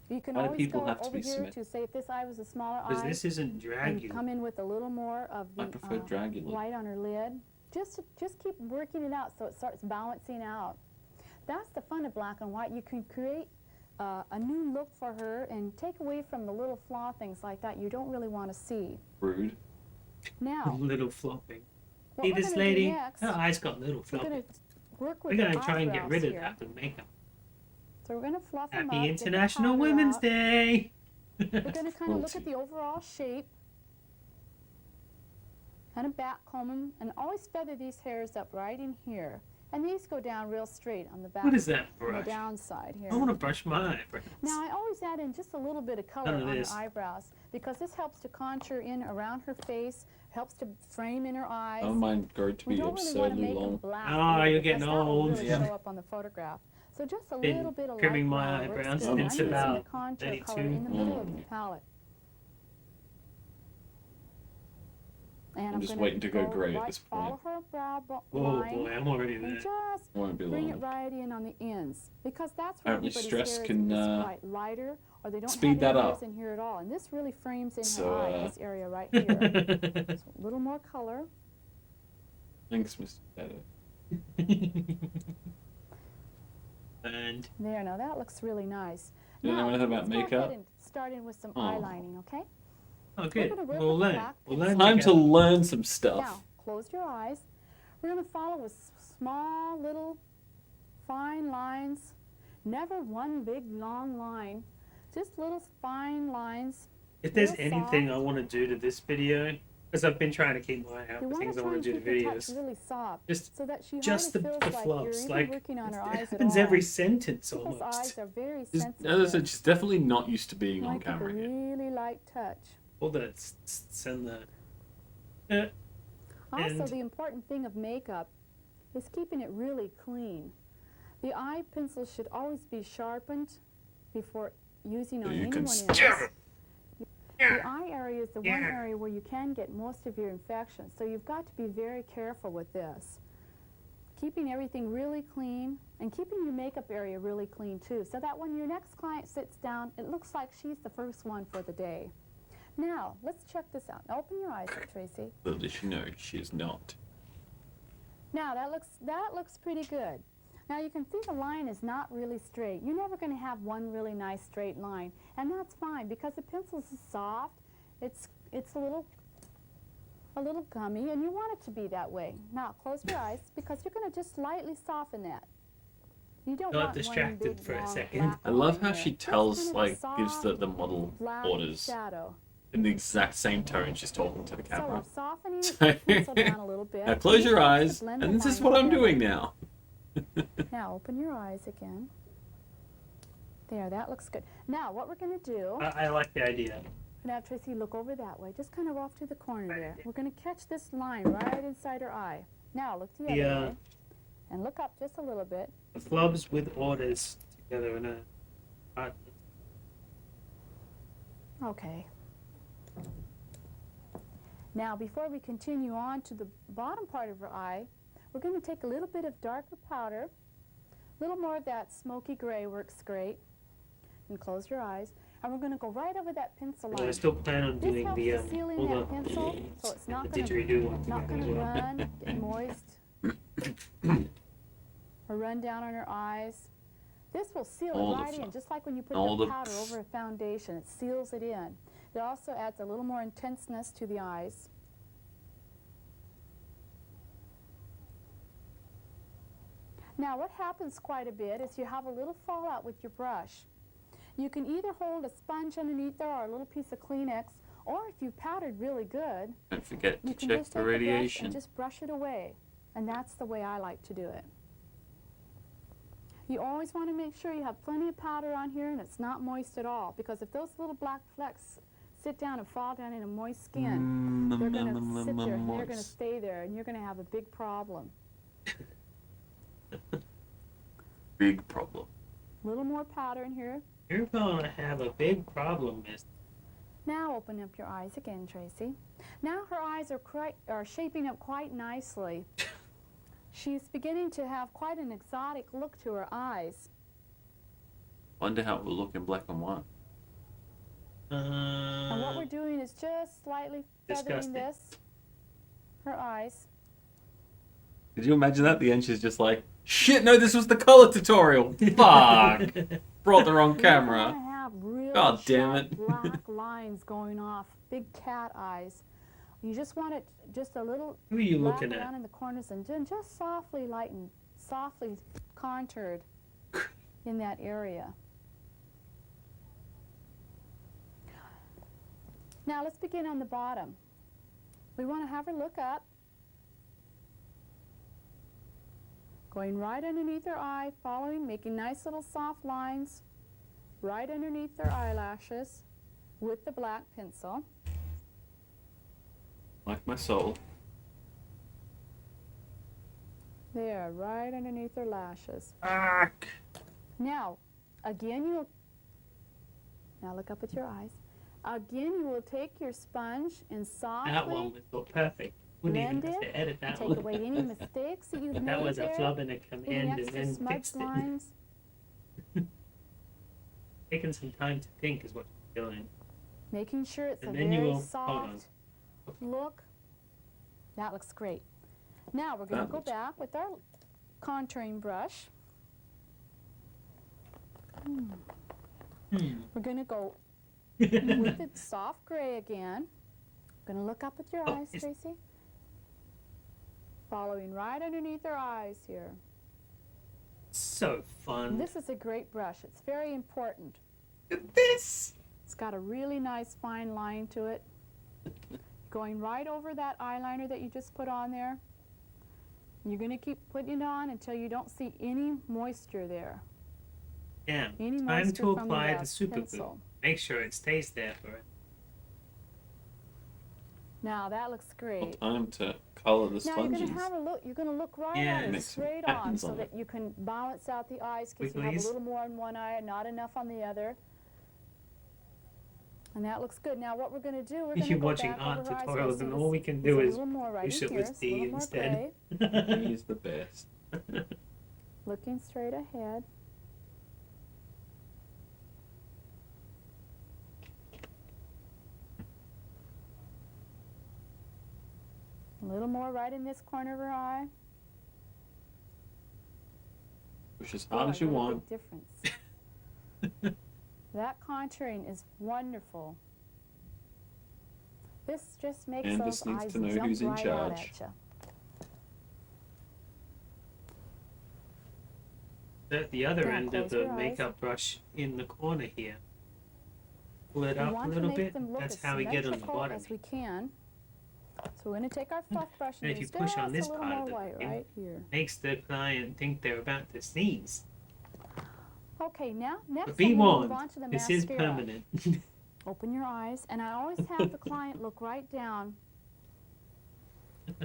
You can Why do always people go have to over be here symmetric? to say if this eye was a smaller Because eye, this isn't and Dragula. come in with a little more of the I prefer Dragula. white on her lid. Just keep working it out so it starts balancing out. That's the fun of black and white. You can create a new look for her and take away from the little flaw things like that you don't really want to see. Rude. Now, Little flopping. what See we're this gonna do lady? next, Her eyes got little we're going flopping. to work with We're going the to try and get eyebrows rid of here. that with makeup. So we're going to fluff them up. Happy get the International powder Women's out. Day! We're going to kind of look Cruelty. at the overall shape. Kind of back comb them, and always feather these hairs up right in here. And these go down real straight on the back. What is that on the brush? downside here. I want to brush my eyebrows. Now I always add in just a little bit of color None of on her this. eyebrows because this helps to contour in around her face, helps to frame in her eyes. I don't mind grow to We be don't really want to absurdly make them long. black. Oh, either, you're because getting that will old. really Yeah. show up on the photograph. So just a Been little bit of trimming light my brown works eyebrows good. since I'm using the about contour color 32. in the middle of the palette. And I'm just gonna waiting to go gray at right, this point. Follow her brow Oh line boy, I'm already and there. just Won't be bring it long. right in on the ends because that's where Apparently everybody's stress hair can, is quite lighter or they don't speed have that any up. hairs in here at all. And this really frames in So, her eye, this area right here. So a little more color. Thanks, Mr. Shadow. And There, now that looks really nice. You don't know Now, anything about let's go ahead makeup? and start in with some Oh. eyelining, okay? oh, good. gonna work We'll with the learn. black We'll pencil. learn Time to together. learn some stuff. Now, close your eyes. We're going to follow with small little fine lines. Never one big long line. Just little fine lines. If there's real anything soft. I want to do to this video, Because I've been trying to keep my eye out You for want things to I try want and to do keep the your touch videos. really soft, Just so that she just hardly the feels like you're flops. even Like working on her it eyes at happens all. every sentence People's almost. eyes are very She's, sensitive. as I said, she's definitely not used to being You on want to keep a camera yet. really light touch. All the tss and the. Also, And- the important thing of makeup is keeping it really clean. The eye pencil should always be sharpened before using So on you can anyone else. stab it. The eye area is the one area where you can get most of your infections, so you've got to be very careful with this. Keeping everything really clean and keeping your makeup area really clean too, so that when your next client sits down, it looks like she's the first one for the day. Now, let's check this out. Open your eyes up, Tracy. Little does she know she is not. Now, that looks pretty good. Now, you can see the line is not really straight. You're never going to have one really nice straight line, and that's fine because the pencil is soft. It's a little gummy, and you want it to be that way. Now, close your eyes because you're going to just lightly soften that. You don't Got want distracted one big, for a long, second. black I love line how there. she Just tells, kind of a like, gives soft, the model black orders shadow. in the exact same tone she's talking to the So camera. we're softening the pencil down a little bit. Now close your This helps to eyes, blend the and this is line what I'm together. doing now. Now open your eyes again. There, that looks good. Now what we're going to do, I like the idea. now Tracy, look over that way. Just kind of off to the corner there. We're going to catch this line right inside her eye. Now look the other way. And look up just a little bit. The flubs with orders together in a. Okay. Now before we continue on to the bottom part of her eye, we're going to take a little bit of darker powder. A little more of that smoky gray works great. And close your eyes. And we're going to go right over that pencil line. I still plan on This doing helps the to seal in all that pencil, so it's not the going to didgeridoo one not together going as to well. run, get moist, or run down on her eyes. This will seal All it the right in, fun- just like when you put all the the powder over a foundation. It seals it in. It also adds a little more intenseness to the eyes. Now, what happens quite a bit is you have a little fallout with your brush. You can either hold a sponge underneath there or a little piece of Kleenex, or if you've powdered really good, Don't forget you to can check just for take a brush radiation. and just brush it away. And that's the way I like to do it. You always want to make sure you have plenty of powder on here and it's not moist at all, because if those little black flecks sit down and fall down in a moist skin, they're going to sit there and they're going to stay there, and you're going to have a big problem. Big problem. A little more powder in here. You're gonna have a big problem, miss. Now open up your eyes again, Tracy. Now her eyes are shaping up quite nicely. She's beginning to have quite an exotic look to her eyes. Wonder how it will look in black and white. And what we're doing is just slightly feathering Disgusting. this, her eyes. Could you imagine that? At the end, she's just like, shit, no, this was the color tutorial. Fuck. Brought the wrong You camera. want to have really God damn sharp it. black lines going off, big cat eyes. You just want it just a little Who are you black looking around at? in the corners and then just softly lightened, softly contoured in that area. Now let's begin on the bottom. We want to have her look up, going right underneath her eye, following, making nice little soft lines right underneath their eyelashes with the black pencil. Like my soul. There, right underneath their lashes. Fuck. Now, again, now look up with your eyes. Again, you will take your sponge and That one softly was so perfect. Wouldn't even blend have it, to edit that take one. away any mistakes that you've If made that was a there, flub in a any command and extra then smudged fixed it. lines. Taking some time to think is what you're doing. Making sure it's And a then you very will- hold on. soft look. That looks great. Now we're going That to go looks- back with our contouring brush. We're going to go with the soft gray again. Going to look up with your Oh, eyes, it's- Tracy. Following right underneath their eyes here. So fun. This is a great brush. It's very important. Look at this. It's got a really nice fine line to it. going right over that eyeliner that you just put on there. You're going to keep putting it on until you don't see any moisture there. Yeah, Any time moisture to from apply the super glue. pencil. Make sure it stays there for it. Now that looks great. Time to color the Now you're going sponges. to have a look. You're going to look right Yeah. at it Make some straight on, patterns so on that it. you can balance out the eyes because you have a Wigglies. little more in one eye and not enough on the other. And that looks good. Now what we're going to do, we're If going to you're go watching back art over her eyes. tutorials, You'll then see all we this- can it's do a is little more right push in it here. with It's a D little more instead. gray. He's the best. Looking straight ahead. A little more right in this corner of her eye. Push as hard Boy, as you what a want. big difference. That contouring is wonderful. This just makes Canvas those needs eyes to know jump who's in right out charge. at you. At the other Now end of close the your eyes. makeup brush in the corner here. Pull it We up a want to little make bit. them look That's as how we get on the symmetrical bottom. as we can. So we're going to take our fluff brush And and if you use push on just this a little part more of the white thing, right here. Makes the client think they're about to sneeze. Okay, now next But be I'm gonna move warned, on to the this mascara. is permanent. Open your eyes, and I always have the client look right down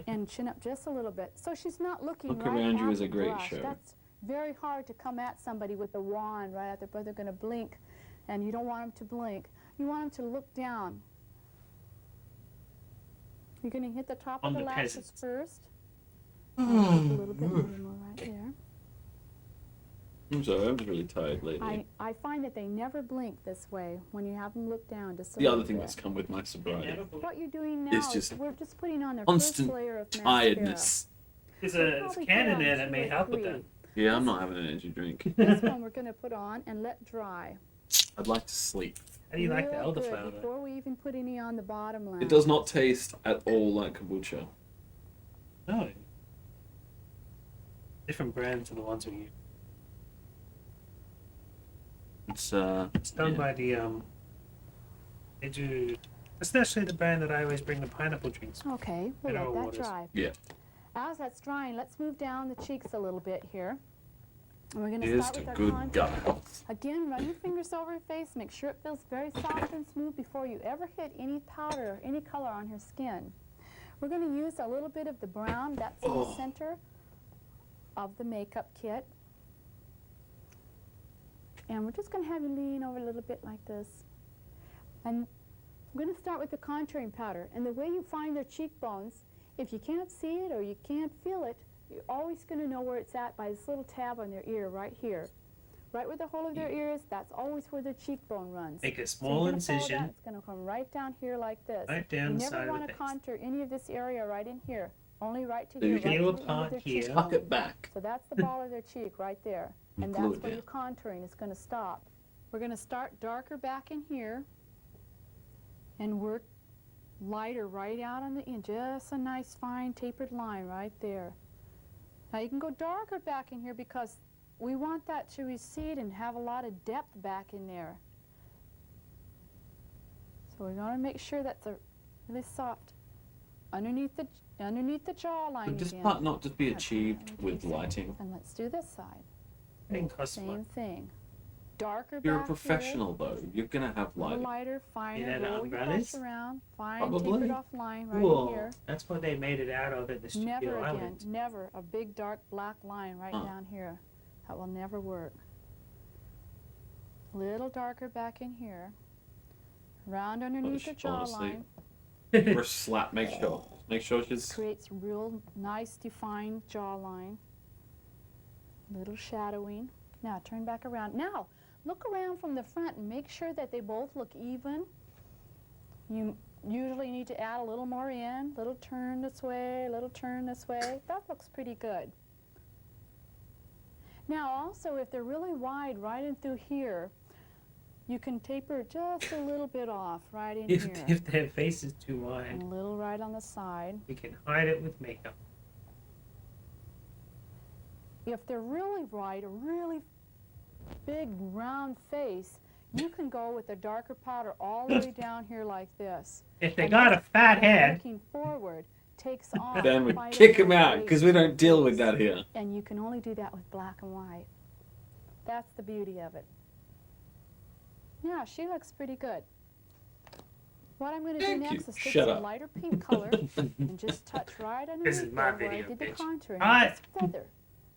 and chin up just a little bit, so she's not looking Look right Around You at is a the great brush. show. That's very hard to come at somebody with a wand right at their breath. They're going to blink, and you don't want them to blink. You want them to look down. You're going to hit the top On of the the lashes peasants. first. And a little bit more right there. I'm sorry, I'm just really tired lately. I find that they never blink this way when you have them look down just a The little other thing bit. that's come with my sobriety. What you're doing now It's is just we're just putting on their constant first layer of mascara. tiredness. There's We'll a probably can put in on there that 2 may or help with 3. that. Yeah, I'm not having an energy drink. This one we're going to put on and let dry. I'd like to sleep. How do you like the Real good elderflower? before we even put any on the bottom layer. It does not taste at all like kombucha. No. Different brand to the ones we use. It's It's done yeah. by the they do. It's actually the brand that I always bring the pineapple drinks. Okay, we'll Mineral let that waters. dry. Yeah. As that's drying, let's move down the cheeks a little bit here. And we're going to Here's start to with our good contour. gut. Again, run your fingers over her face. Make sure it feels very soft and smooth before you ever hit any powder, any color on her skin. We're going to use a little bit of the brown that's in the center of the makeup kit. And we're just going to have you lean over a little bit like this. And I'm going to start with the contouring powder. And the way you find their cheekbones, if you can't see it or you can't feel it, you're always going to know where it's at by this little tab on their ear right here. Right where the hole of their ear is, that's always where their cheekbone runs. Make a So small you're gonna follow incision. that. It's going to come right down here like this. Right down you the never side of want the to face. contour any of this area right in here. Only right to So here, you can right peel to the end apart of their here. cheekbone. Tuck it back. So that's the ball of their cheek right there. And glue that's it where your down. contouring is going to stop. We're going to start darker back in here and work lighter right out on the end. Just a nice fine tapered line right there. Now you can go darker back in here because we want that to recede and have a lot of depth back in there. So we're going to make sure that's really soft underneath the jawline Could this again. part not just be That's achieved right. with lighting? And let's do this side. It costs Same money. thing. Darker You're a back professional though. You're gonna have here, a little lighting. lighter, finer, Yeah, the roll your brush umbrellas? around, fine Probably. tapered off line right Cool. here. That's what they made it out of at the Studio Never again, Island. never a big dark black line right Huh. down here. That will never work. Little darker back in here. Round underneath the she's fallen asleep. jawline. Or slap. Make sure she's. Creates real nice defined jawline. Little shadowing. Now turn back around. Now look around from the front and make sure that they both look even. You usually need to add a little more in. Little turn this way, little turn this way. That looks pretty good. Now also if they're really wide right in through here, you can taper it just a little bit off right in here. If their face is too And wide, a little right on the side. we can hide it with makeup. If they're really wide, a really big round face, You can go with a darker powder all the way down here like this. If they And got a fat head, looking forward takes off. Then we quite a kick bit him of out weight because we don't deal with face. that here. And you can only do that with black and white. That's the beauty of it. Yeah, she looks pretty good. What I'm going to do Thank next you. is take Shut some up. lighter pink color and just touch right underneath is my there where I video, did the bitch. contouring. Alright. Just feather.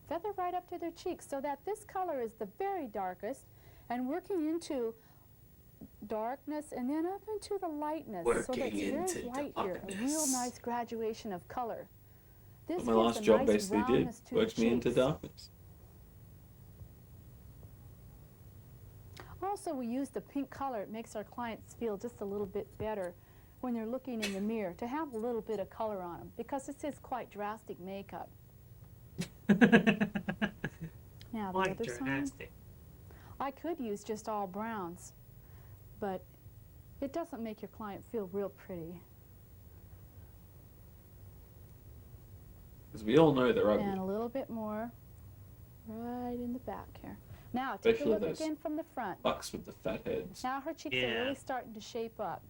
Feather right up to their cheeks so that this color is the very darkest and working into darkness and then up into the lightness so Working that's very into white here. A real darkness. nice graduation of color. This My gives last a job nice basically did. roundness to the Worked me into cheeks. darkness. Also, we use the pink color. It makes our clients feel just a little bit better when they're looking in the mirror to have a little bit of color on them because this is quite drastic makeup. Now, the like other side, drastic. I could use just all browns, but it doesn't make your client feel real pretty. Because we all know they're ugly. And a little bit more right in the back here. Now, take a Especially look those again from the front. Fucks with the fat heads. Now her cheeks Yeah. are really starting to shape up.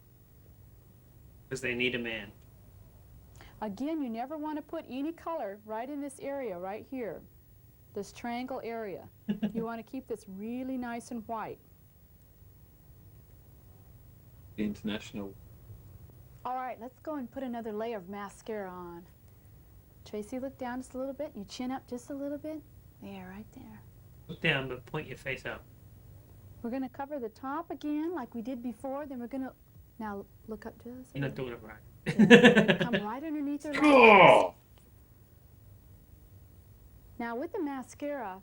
Because they need a man. Again, you never want to put any color right in this area right here, this triangle area. You want to keep this really nice and white. The international. All right, let's go and put another layer of mascara on. Tracy, look down just a little bit. You chin up just a little bit. There, right there. Look down, but point your face up. We're going to cover the top again like we did before. Then we're going to, now look up just a You're not little. doing it right. Yeah, we're gonna come right underneath her lips. Oh! Now with the mascara,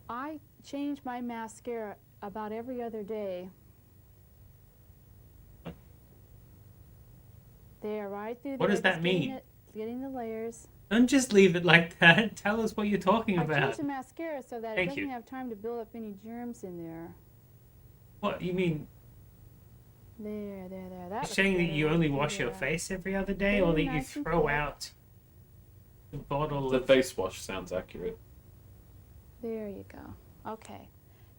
I change my mascara about every other day. There, right through What there, does that just getting mean? getting the layers. Don't just leave it like that. Tell us what you're talking I about. change the mascara so that Thank it doesn't you. have time to build up any germs in there. What, you mean There. That you're looks saying that better. you only wash your Yeah. face every other day, or that Very you nice and throw thick. out the bottle The of... face wash sounds accurate. There you go. Okay.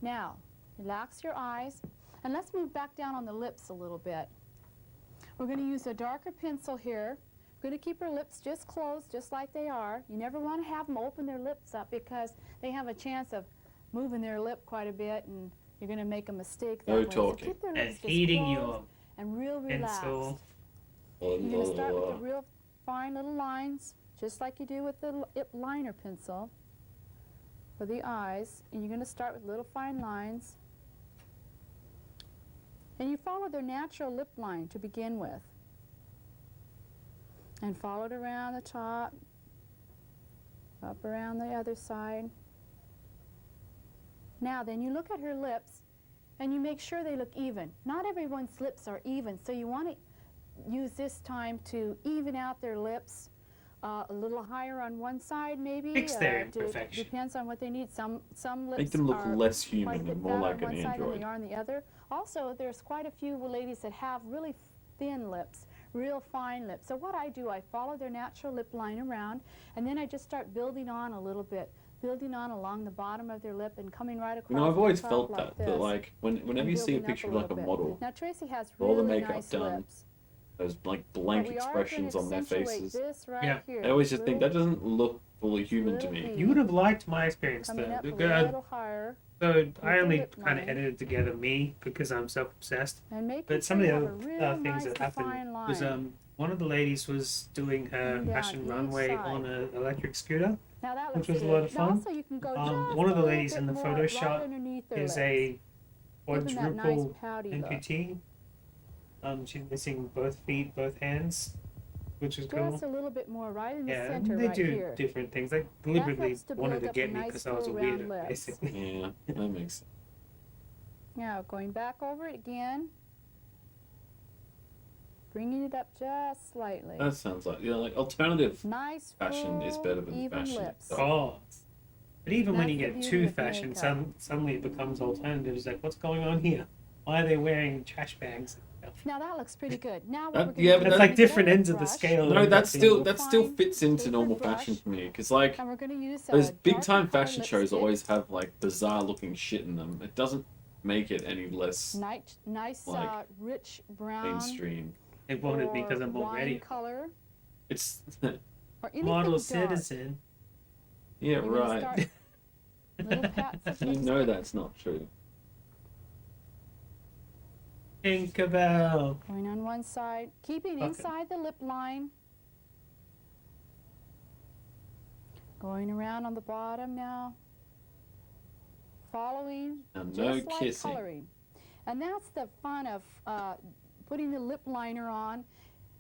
Now, relax your eyes, and let's move back down on the lips a little bit. We're going to use a darker pencil here. We're going to keep our lips just closed, just like they are. You never want to have them open their lips up because they have a chance of moving their lip quite a bit, and you're going to make a mistake that No way. So talking. keep their and lips just heating closed your and real relaxed. pencil. You're going to start with the real fine little lines, just like you do with the lip liner pencil for the eyes. And you're going to start with little fine lines. And you follow their natural lip line to begin with. And follow it around the top, up around the other side. Now then, you look at her lips, and you make sure they look even. Not everyone's lips are even, so you want to use this time to even out their lips a little higher on one side, maybe. Fix their to- imperfection. Depends on what they need. Some lips Make them look are less quite a human bit and more fatter like on an one side than android. they are on the other. Also, there's quite a few ladies that have really thin lips, real fine lips. So what I do, I follow their natural lip line around, and then I just start building on a little bit, building on along the bottom of their lip and coming right across. You know, I've the always top felt like that this, like whenever and you see a building up picture of like a little bit. model, Now Tracy has all the really makeup nice done, lips. those like But blank we are expressions gonna on their accentuate faces, This right Yeah. here. I always just think that Little- doesn't look fully human to little me. V. You would have liked my experience, coming though. up a Because- little higher So the I only lip kind of line. edited together me because I'm self-obsessed. and making But some sure of you the have a real other nice things that and fine happened line. was one of the ladies was doing her Coming down fashion each runway side. on an electric scooter. Now that which looks was a good. lot of Now fun. also you can go One of the just a ladies little in the bit photo more shot right underneath their is lips. a Give them that nice quadruple pouty look. amputee. She's missing both feet, both hands, which is cool. Just a little bit more right in the Yeah, center they right do here. different things. They deliberately helps to wanted build to up get a me nice because I was a full round weirdo, lips. basically. Yeah, that makes sense. Now going back over it again. Bringing it up just slightly. That sounds like alternative Nice fashion is full, better than even fashion lips. itself. Oh. But even when you That's the get beauty too of fashion, makeup. suddenly it becomes alternative. It's like, what's going on here? Why are they wearing trash bags? Now that looks pretty good. Now what That- we're going yeah, to but do That's is like we're gonna different get a ends of the brush, scale. No, of that still Fine fits into tapered normal brush. fashion for me because And we're going to use those a big darker time colored fashion shows lipstick. always have like bizarre looking shit in them. It doesn't make it any less Nice, Like, rich brown mainstream. It won't be because or I'm wine already color It's or anything model dark. citizen. yeah, You're gonna right. start little pats of You know lipstick that's not true. Tinkerbell. going on one side, keeping Okay. inside the lip line. Going around on the bottom now. Following, Now, no just like kissing. coloring. And that's the fun of putting the lip liner on.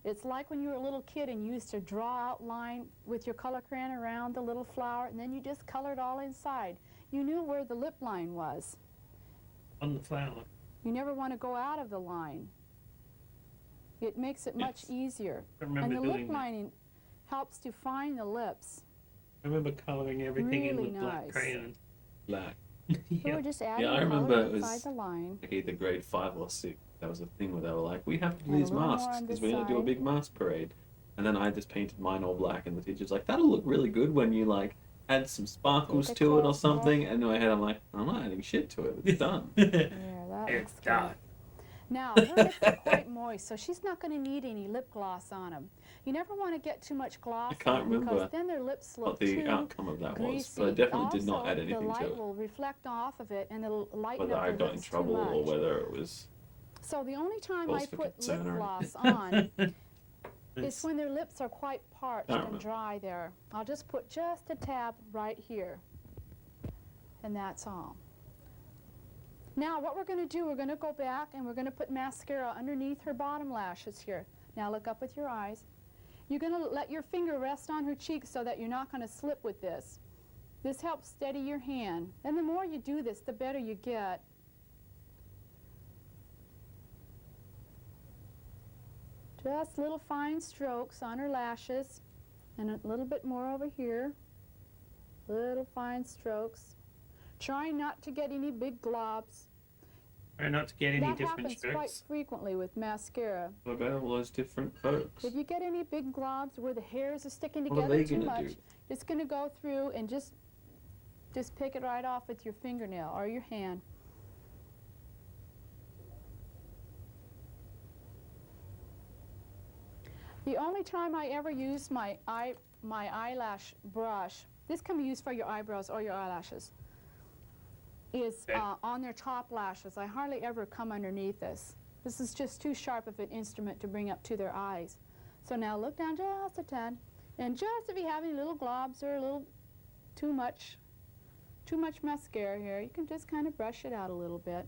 It's like when you were a little kid and you used to draw outline with your color crayon around the little flower, and then you just colored all inside. You knew where the lip line was. On the flower. You never want to go out of the line. It makes it much Yes. easier. I remember And the doing lip that. lining helps define the lips. I remember coloring everything in Really with black nice. crayon. Black. So Yeah. we're just adding I color remember it inside was- the line. Like either grade 5 or 6. That was a thing where they were like, we have to do And a these little more masks on because this we're gonna do a side. big mask parade. And then I just painted mine all black, and the teacher's like, that'll look really good when you like add some sparkles Take a to it or close something. And in my head, I'm like, I'm not adding shit to it. It's done. There, that It's looks done. good. Now, her lips are quite moist, so she's not going to need any lip gloss on them. You never want to get too much gloss can't on them remember because then their lips look What the too outcome of that was, greasy. but I definitely did not Also, add anything the light to it. will reflect off of it and it'll lighten Whether up I the got in lips too trouble or much. whether it was So the only time cause I for put lip concern or gloss on is It's- when their lips are quite parched Don't and remember. dry there. I'll just put just a tab right here. And that's all. Now what we're going to do, we're going to go back and we're going to put mascara underneath her bottom lashes here. Now look up with your eyes. You're going to let your finger rest on her cheek so that you're not going to slip with this. This helps steady your hand. And the more you do this, the better you get. Just little fine strokes on her lashes and a little bit more over here. Little fine strokes. Trying not to get any big globs. Try not to get any That different happens quite strokes. frequently with mascara. what about all those different folks? If you get any big globs where the hairs are sticking What are together they too gonna much, do? it's going to go through and just pick it right off with your fingernail or your hand. The only time I ever use my eyelash brush, this can be used for your eyebrows or your eyelashes, is Okay. on their top lashes. I hardly ever come underneath this. This is just too sharp of an instrument to bring up to their eyes. So now look down just a tad, and just if you have any little globs or a little too much mascara here, you can just kind of brush it out a little bit.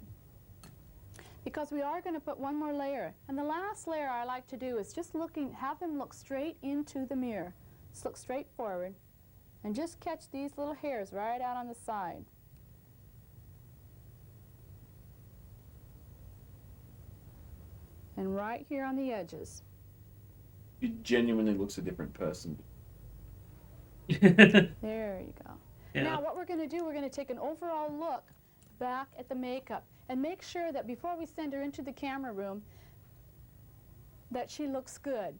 Because we are going to put one more layer. And the last layer I like to do is just have them look straight into the mirror. Just look straight forward. And just catch these little hairs right out on the side. And right here on the edges. He genuinely looks a different person. There you go. Yeah. Now what we're going to do, we're going to take an overall look back at the makeup and make sure that before we send her into the camera room that she looks good.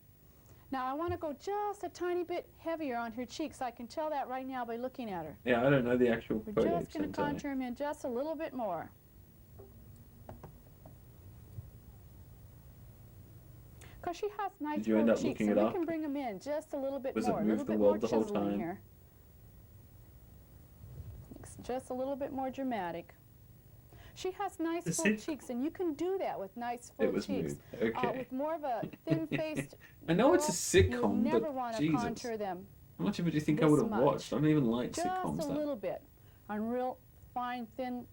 Now I want to go just a tiny bit heavier on her cheeks. I can tell that right now by looking at her. Yeah, I don't know the actual We're photo. just going to contour them in just a little bit more. Because she has nice Did you full end up cheeks, looking so it we up? can bring them in just a little bit Was it more. A Move little the bit World more the whole chiseling time? here. It's just a little bit more dramatic. She has nice Is full it- cheeks, and you can do that with nice full It was cheeks. smooth. Okay. With more of a thin-faced I know it's a girl, sitcom, you never but want to Jesus. contour them. How much of it do you think I this would have much. watched? I don't even like Just sitcoms. a That. little bit on real fine, thin,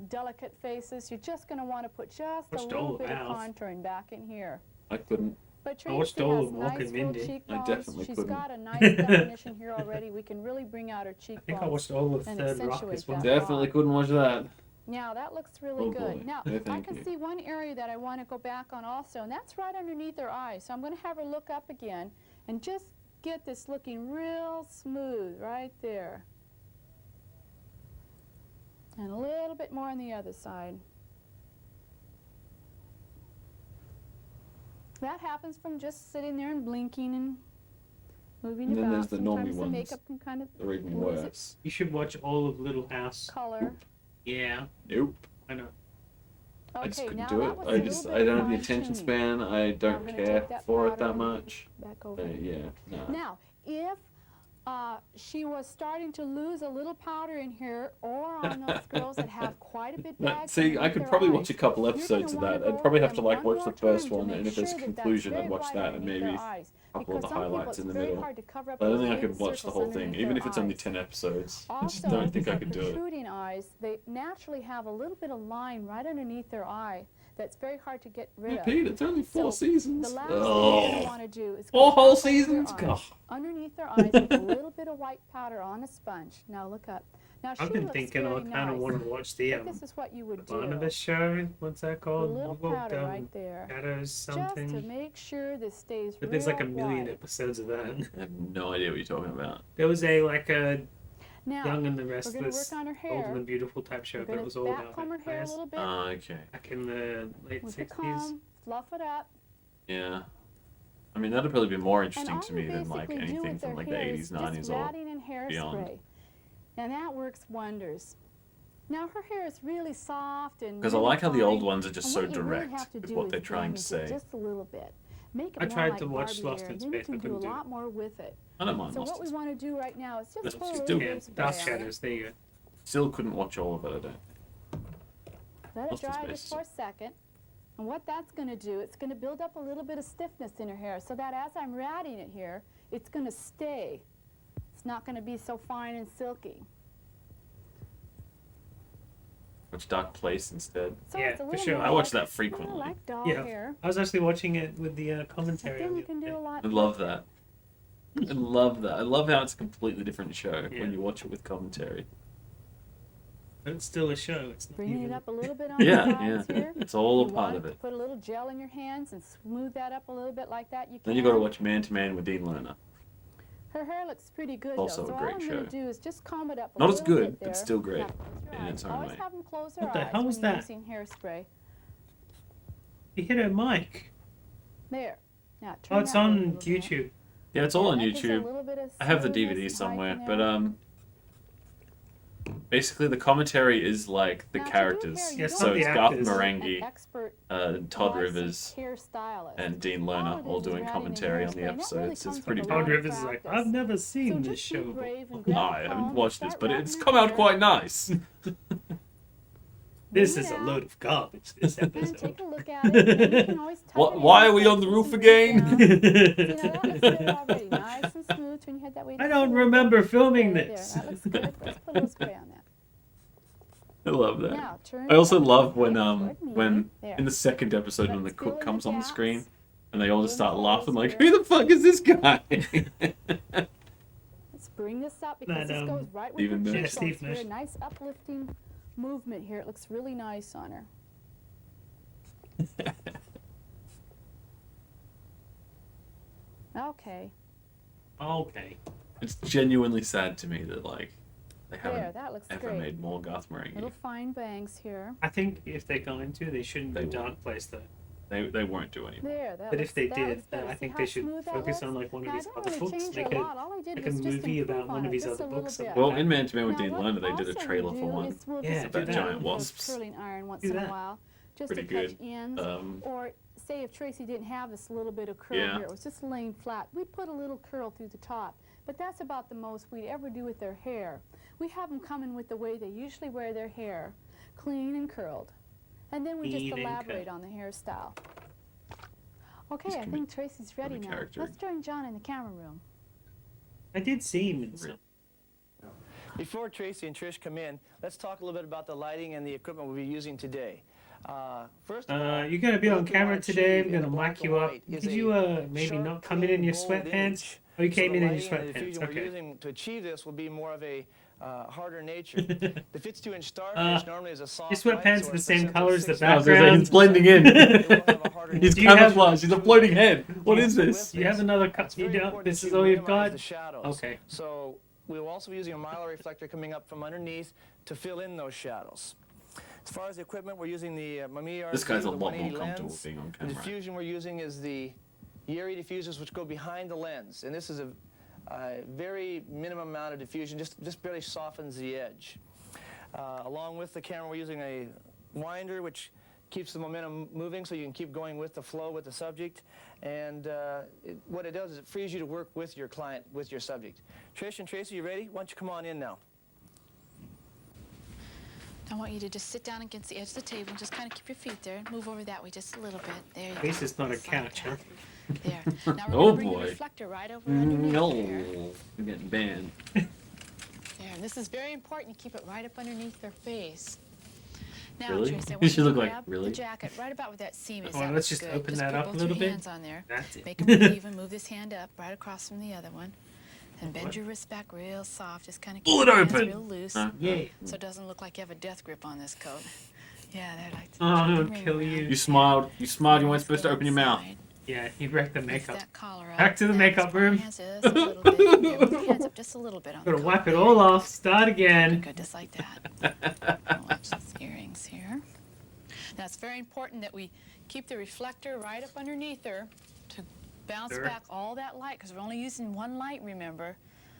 delicate faces. You're just going to want to put just a Watched little all of bit of Alf. contouring back in here. I couldn't. But I watched Tracy all has of Mork nice and full Mindy. cheekbones. definitely She's couldn't. got a nice definition here already. We can really bring out her I cheekbones. think I watched all of and Third Rock accentuate as well. that. Definitely couldn't watch that. Now that looks really Oh, good. boy. Now No, I thank can you. see one area that I want to go back on also, and that's right underneath her eyes. So I'm going to have her look up again and just get this looking real smooth right there. And a little bit more on the other side. That happens from just sitting there and blinking and moving And then about. there's the normie Sometimes the ones. makeup can kind of Or even lose its worse. You should watch all of Little House. color. Yeah, Nope. I know. I just Okay, couldn't now do that it. was I a just little I bit don't have the fine attention tuning. span. I don't gonna care take that for it powder that and much. Back over. Yeah, no. Now, if she was starting to lose a little powder in here, or on those girls that have quite a bit But back see, I underneath could their probably eyes, watch a couple you're gonna episodes of wanna that. I'd go probably over have to them like one watch more the first time to one, make and if there's sure a that that's conclusion, very I'd watch bright that, and underneath maybe their eyes. a couple of Because the some people, highlights it's in the very middle. hard to cover up But I don't those think I big could watch the circles whole thing, underneath even their if it's only eyes. 10 episodes. I just Also, don't think I could do it. protruding eyes, they naturally have a little bit of line right underneath their eye that's very hard to get rid Hey, of. Pete, it's only 4 So, seasons. The last thing you want to do is Four go whole back over their seasons? eyes, God. underneath their eyes with a little bit of white powder on a sponge. Now look up. Now she I've been looks thinking very I kind nice. of want to watch the But this is what you would do. Barnabas show. What's that A called? little What, powder right there. Shadows Just to something. make sure this stays But there's like a real million white. episodes of that. I have no idea what you're talking about. There was a like a Now, Young and the we're going to Restless, work on her Bold hair. and the Beautiful type show, We're but it going was to all back about comb her hair a vampires little bit Okay. back in the late with the 60s. comb, fluff it up. Yeah. I mean, that'd probably be more And interesting all to you me than like basically do anything with from their like the hair 80s, is 90s, just or ratting and hairspray. beyond. And that works wonders. Now her hair is really soft and Because I really like how the old fine. ones are just And so what you really direct have to with do what is they're trying to damage it say. just a little bit. Make it I more tried like to watch Barbie Lost hair, in and then you Space, I can do a couldn't do it. lot more with it. I don't mind So Lost what we in want to do right now is just That's put what a she's little doing. bit of Dark spray on it. Shadows, there you go. Still couldn't watch all of it, I don't. Let it Lost in dry Space just is for a second. And what that's going to do, it's going to build up a little bit of stiffness in her hair so that as I'm ratting it here, it's going to stay. It's not going to be so fine and silky. Watch Dark Place instead. So Yeah, it's a for little sure. more I watch like, that more frequently. like doll Yeah. hair. I was actually watching it with the But commentary. then on you the can other do day. a lot I with love it. that. I love that. I love how it's a completely different show Yeah. when you watch it with commentary. But it's still a show. It's not Bringing even... it up a little bit on Yeah, the sides yeah. here. It's all You a part want of to it. put a little gel in your hands and smooth that up a little bit like that. You can. Then you got to watch Man to Man with Dean Lerner. Her hair looks pretty good Also though. a So great all I'm show. going to do is just comb it up a Not as little good, bit but there. still great Now, close your in eyes. its own Always way. have them close their What the eyes hell when was you're that? using hairspray. You hit her mic. There. Now turn Oh, it's that way a on little bit. YouTube. Yeah, it's all on That gives a YouTube. little bit of I have the smoothness DVD and height somewhere, in but there. basically the commentary is like the Now, to do characters. hair, you Yeah, it's don't not the So it's have Garth to be actors. Marenghi, an expert Todd licensed Rivers, hairstylist. and Dean All Lerner it all is doing ratting and commentary on the hairspray, and that really episodes. It's comes pretty with a good. lot Todd of Rivers is like, practice. I've never So seen this just be show brave and before. grab No, a I haven't comb, watched this, start but ratting it's her come out hair, quite nice. This bring is it a out, load of garbage, this and episode. take a look at it. And you can always tighten it Why in are we so on the it roof doesn't break again? down. You know, that looks good already. Nice and smooth. Turn your head that way. I just a don't little remember bit. filming There, this. There, that looks good. Let's put a little spray on that. I love that. Now, turn I also your love head when toward me. when There. in the second episode when the Let's fill cook in comes the on the gaps. screen and they all just Fill in start the laughing holes like, here. who the fuck is this guy? Let's bring this up because That, this goes right with Stephen your Mesh. Yeah, cheekbones Steve here. Mesh. Nice uplifting movement here. It looks really nice on her. Okay. Okay. It's genuinely sad to me that like they There, haven't that looks ever great. made more Garth Marenghi. Little fine bangs here. I think if they're going to, they shouldn't They do will. Dark Place though. They won't do any more. There, that But looks, if they that did, looks better. I See think how they should smooth that focus looks? on like one of Now, his I other didn't really books. change Make it a lot. All I did like was a just movie about improve one on of it his just other a little books. bit. Well, in Man to Man with Now, Dean what Lerner, they did a also trailer we for do one. is we'll Yeah, just about put giant those wasps. curling iron once Do in a that. while, just Pretty to catch good. ends. Or say if Tracy didn't have this little bit of curl Yeah. here, it was just laying flat, we'd put a little curl through the top. But that's about the most we'd ever do with their hair. We have them come in with the way they usually wear their hair, clean and curled. And then we just Clean and elaborate curled. on the hairstyle. Okay, This I can think Tracy's ready a now. character. Let's join John in the camera room. I did see him in some. Before Tracy and Trish come in, let's talk a little bit about the lighting and the equipment we'll be using today. First of all, You're gonna be on Blue camera Light today. Shade I'm gonna in black mic you and up. white is Did a you maybe sharp, not come in your clean, bold sweatpants? image. Oh, you So came the in your lighting and the sweatpants. diffusion we're Okay. using to achieve this will be more of a harder nature. The 52-inch starfish normally is a soft Your white, sweatpants so are the it's same simple color as the 6 I was gonna say, background. he's blending in. It will have a harder He's Do you have- camouflaged. He's a floating head. What is this? You have another It's You very don't. important This that is you all you've minimize got. the shadows. Okay. So we will also be using a mylar reflector coming up from underneath to fill in those shadows. As far as the equipment, we're using the Mamiya This guy's a RZ, the lot more 180 comfortable lens. being on The camera. diffusion we're using is the Yeri diffusers, which go behind the lens, and this is a very minimum amount of diffusion, just barely softens the edge. Along with the camera, we're using a winder, which keeps the momentum moving so you can keep going with the flow with the subject. And what it does is it frees you to work with your client, with your subject. Trish and Tracy, you ready? Why don't you come on in now? I want you to just sit down against the edge of the table and just kind of keep your feet there. Move over that way just a little bit. There you go. At least it's not a Just like couch, huh? that. There. Now we're Oh, going to bring boy. the reflector right over underneath No, here. we're getting banned. There. And this is very important. You keep it right up underneath their face. Now, Really? Tracy, I You want should you to look like, grab really? the jacket right about where that seam is. Well, That let's looks just good. open Just that put up a both little your bit. hands on there. That's it. Make them really even. Move this hand up right across from the other one. And bend What? your wrist back real soft. Just kind of Pull keep it your hands open. real loose. Yeah. So it doesn't look like you have a death grip on this coat. Yeah, they're like. Oh, keep it'll the ring kill around. you. You smiled. You smiled. You weren't Let's supposed to go open your mouth. inside. Yeah, you wrecked the Lift makeup. that collar up. Back to the Now, makeup just put your room. hands just a little bit. There, move your hands up just a little bit on the Gotta coat. wipe it There all you off. go. Start again. Good, just like that. Watch these earrings here. Now it's very important that we keep the reflector right up underneath her to bounce Sure. back all that light, because we're only using one light, remember.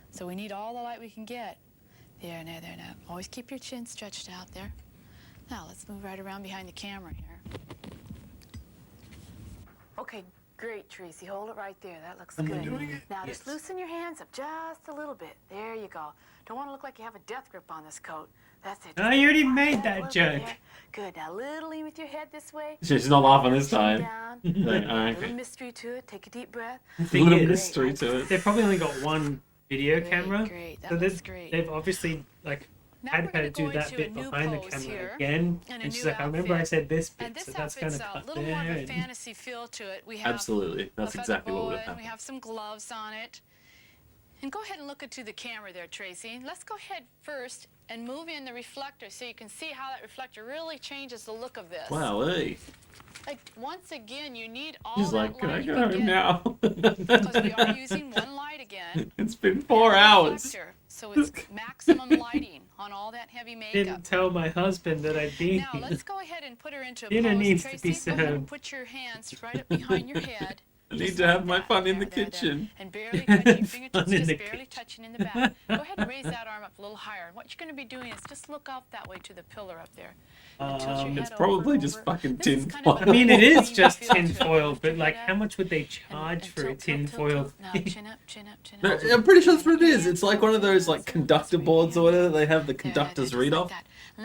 So we need all the light we can get. There, now, there, now. Always keep your chin stretched out there. Now let's move right around behind the camera here. Okay, great, Tracy. Hold it right there. That looks good. Now just Yes. loosen your hands up just a little bit. There you go. Don't want to look like you have a death grip on this coat. That's it. Oh, you already made Right, that a little bit joke. there. Good. Now, little lean with your head this way. She's not laughing this Chin time. down. Like, oh, A little okay. mystery to it. Take a deep breath. The A thing little is, mystery to it. they've probably only got one video Great, camera. great. That So looks great. they've obviously like Now had we're her gonna do go that into bit a new behind the pose camera here, again. and a And she's new like, I remember I outfit. said this bit, And this so that's kind outfit's of a cut little more of a there. fantasy feel to it. We have Absolutely. That's a feather exactly what would boa, have and we happened. have some gloves on it. And go ahead and look into the camera there, Tracy. Let's go ahead first and move in the reflector so you can see how that reflector really changes the look of this. Wow, hey. Like, once again, you need all He's that like, can I light you go can home get. now? Because we are using one light again. It's been and 4 a hours. reflector, so it's maximum lighting on all that heavy makeup. Didn't tell my husband that I'd be Now, here. let's go ahead and put her into a Dinner pose. needs to Tracy, be go ahead and served. put your hands right up behind your head. I just need to like have my that. fun in the There, there. kitchen. And barely touching, fingertips Fun in just the barely kitchen. touching in the back. Go ahead and raise that arm up a little higher. And what you're going to be doing is just look out that way to the pillar up there. And tilt your head It's over probably and just over. fucking This is tin kind of foil. a I mean, it is dreamy just feel to tin it. foil, Lift but your like, head how up much would they and- charge and for a tilt, tin tilt, tilt, foil? tilt. Now, chin up, chin up, chin No, up. I'm pretty sure that's what it Keep is. your It's like one of those like conductor boards or whatever. They have the conductor's read off,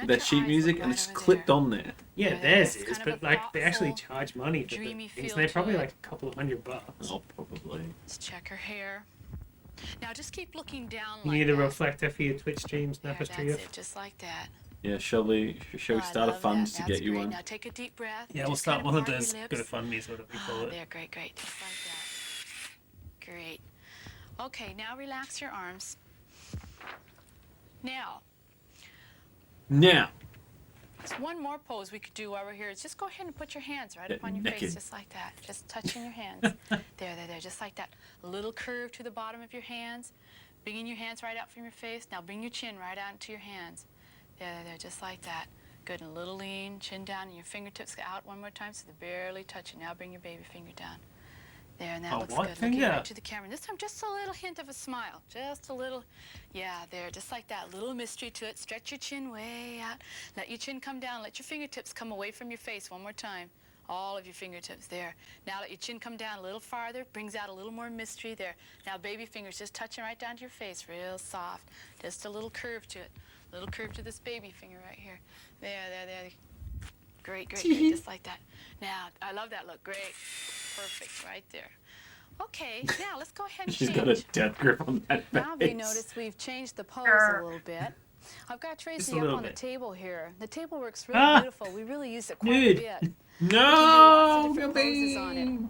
their sheet music, and it's clipped on there. Yeah, Yeah, theirs it's is, kind of but a like they actually thoughtful, charge money for the dreamy things. feel They're to probably it. like a couple of $100. Oh, probably. Let's check her hair. Now just keep looking down You like need a that. reflector for your Twitch streams, There, Snapper that's Stream. it, just like that. Yeah, shall we Oh, I start a love fund that. to That's get you great. one? Now take a deep breath. Yeah, we'll Just start kind one of part your those lips. GoFundMe's, whatever we call Oh, it. there, great, great. Just like that. Great. Okay, now relax your arms. Now, Now, there's one more pose we could do while we're here. Is just go ahead and put your hands right Get up on your naked. face, just like that. Just touching your hands. There, there, there, just like that. A little curve to the bottom of your hands. Bringing your hands right out from your face. Now bring your chin right out into your hands. There, there, there, just like that. Good, and a little lean, chin down, and your fingertips out one more time so they're barely touching. Now bring your baby finger down. There, and that A looks what good. Looking finger? right to the camera. And this time, just a little hint of a smile. Just a little, yeah, there, just like that. Little mystery to it. Stretch your chin way out. Let your chin come down. Let your fingertips come away from your face one more time. All of your fingertips there. Now let your chin come down a little farther. Brings out a little more mystery there. Now baby fingers just touching right down to your face, real soft. Just a little curve to it. Little curve to this baby finger right here. There, there, there. Great, great, great, just like that. Now, I love that look. Great. Perfect, right there. Okay, now let's go ahead and she's change. got a death grip on that face. Now we notice we've changed the pose a little bit. I've got Just a Tracy up little on the bit. table here. The table works really Ah! beautiful. We really use it quite Dude. a bit. No, lots of different poses on it. Gabby.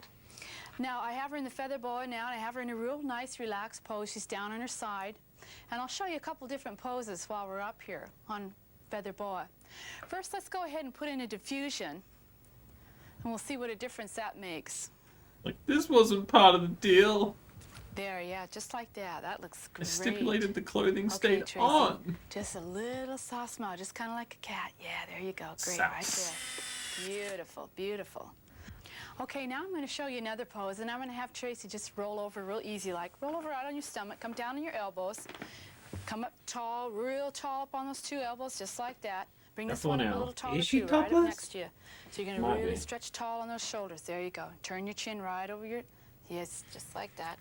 Now I have her in the feather boa now, and I have her in a real nice relaxed pose. She's down on her side. And I'll show you a couple different poses while we're up here on feather boa. First, let's go ahead and put in a diffusion, and we'll see what a difference that makes. Like, this wasn't part of the deal. There, yeah, just like that. That looks I great. stipulated the clothing Okay, stayed Tracy. on. Just a little soft smile, just kind of like a cat. Yeah, there you go. Great, Sass. right there. Beautiful, beautiful. Okay, now I'm going to show you another pose, and I'm going to have Tracy just roll over real easy, like roll over out on your stomach, come down on your elbows, Come up tall, real tall up on those two elbows, just like that. Bring this Careful one up now. a little taller Is she too, right up topless? next to you. So you're going Might to really be. stretch tall on those shoulders. There you go. Turn your chin right over your, yes, just like that.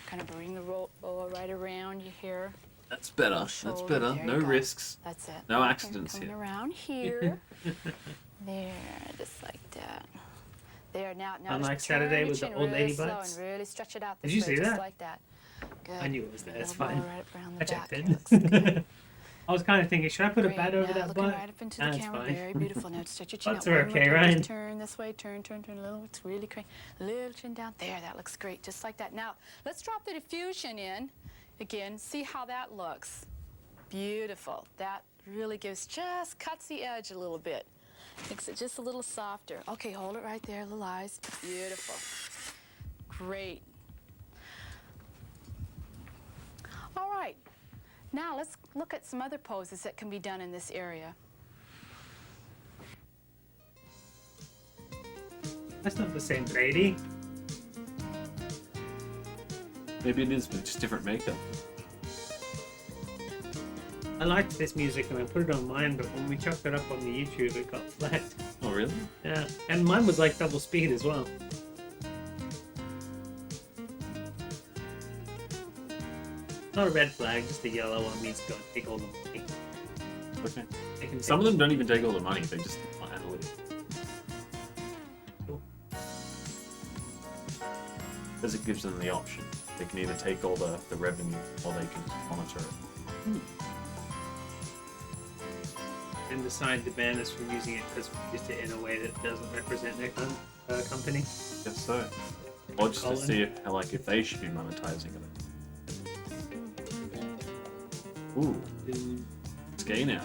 Kind of bring the boa right around you here. That's better. That's Shoulder, better. there No you go. risks. That's it. No Okay, accidents coming here. around here. There, just like that. There, now Unlike just turn Saturday your with the chin old really lady slow butts. and really stretch it out Did this you way, see just that? like that. Good. I knew it was there. It's Little boa fine. right up around the I checked back. it. Looks good. I was kind of thinking, should I put a Great. bat over Now that looking butt? right up into the That's camera. fine. Very beautiful. Now stretch your chin Butts out. are One more okay, time. right? Just turn this way. Turn a little. It's really great. Little chin down. There, that looks great. Just like that. Now, let's drop the diffusion in. Again, see how that looks. Beautiful. That really just cuts the edge a little bit. Makes it just a little softer. Okay, hold it right there, little eyes. Beautiful. Great. All right. Now let's look at some other poses that can be done in this area. That's not the same lady. Maybe it is, but just different makeup. I liked this music and I put it on mine, but when we chucked it up on the YouTube, it got flagged. Oh, really? Yeah, and mine was like double speed as well. Not a red flag, just a yellow one means go and take all the money. Okay. They can Some of take- them don't even take all the money. They just want analytics. Cool. Because it gives them the option. They can either take all the revenue or they can monitor it. and decide to ban us from using it because we used it in a way that doesn't represent their company. Guess so. Or just to Colin? see if they should be monetizing it. Ooh, it's gay now.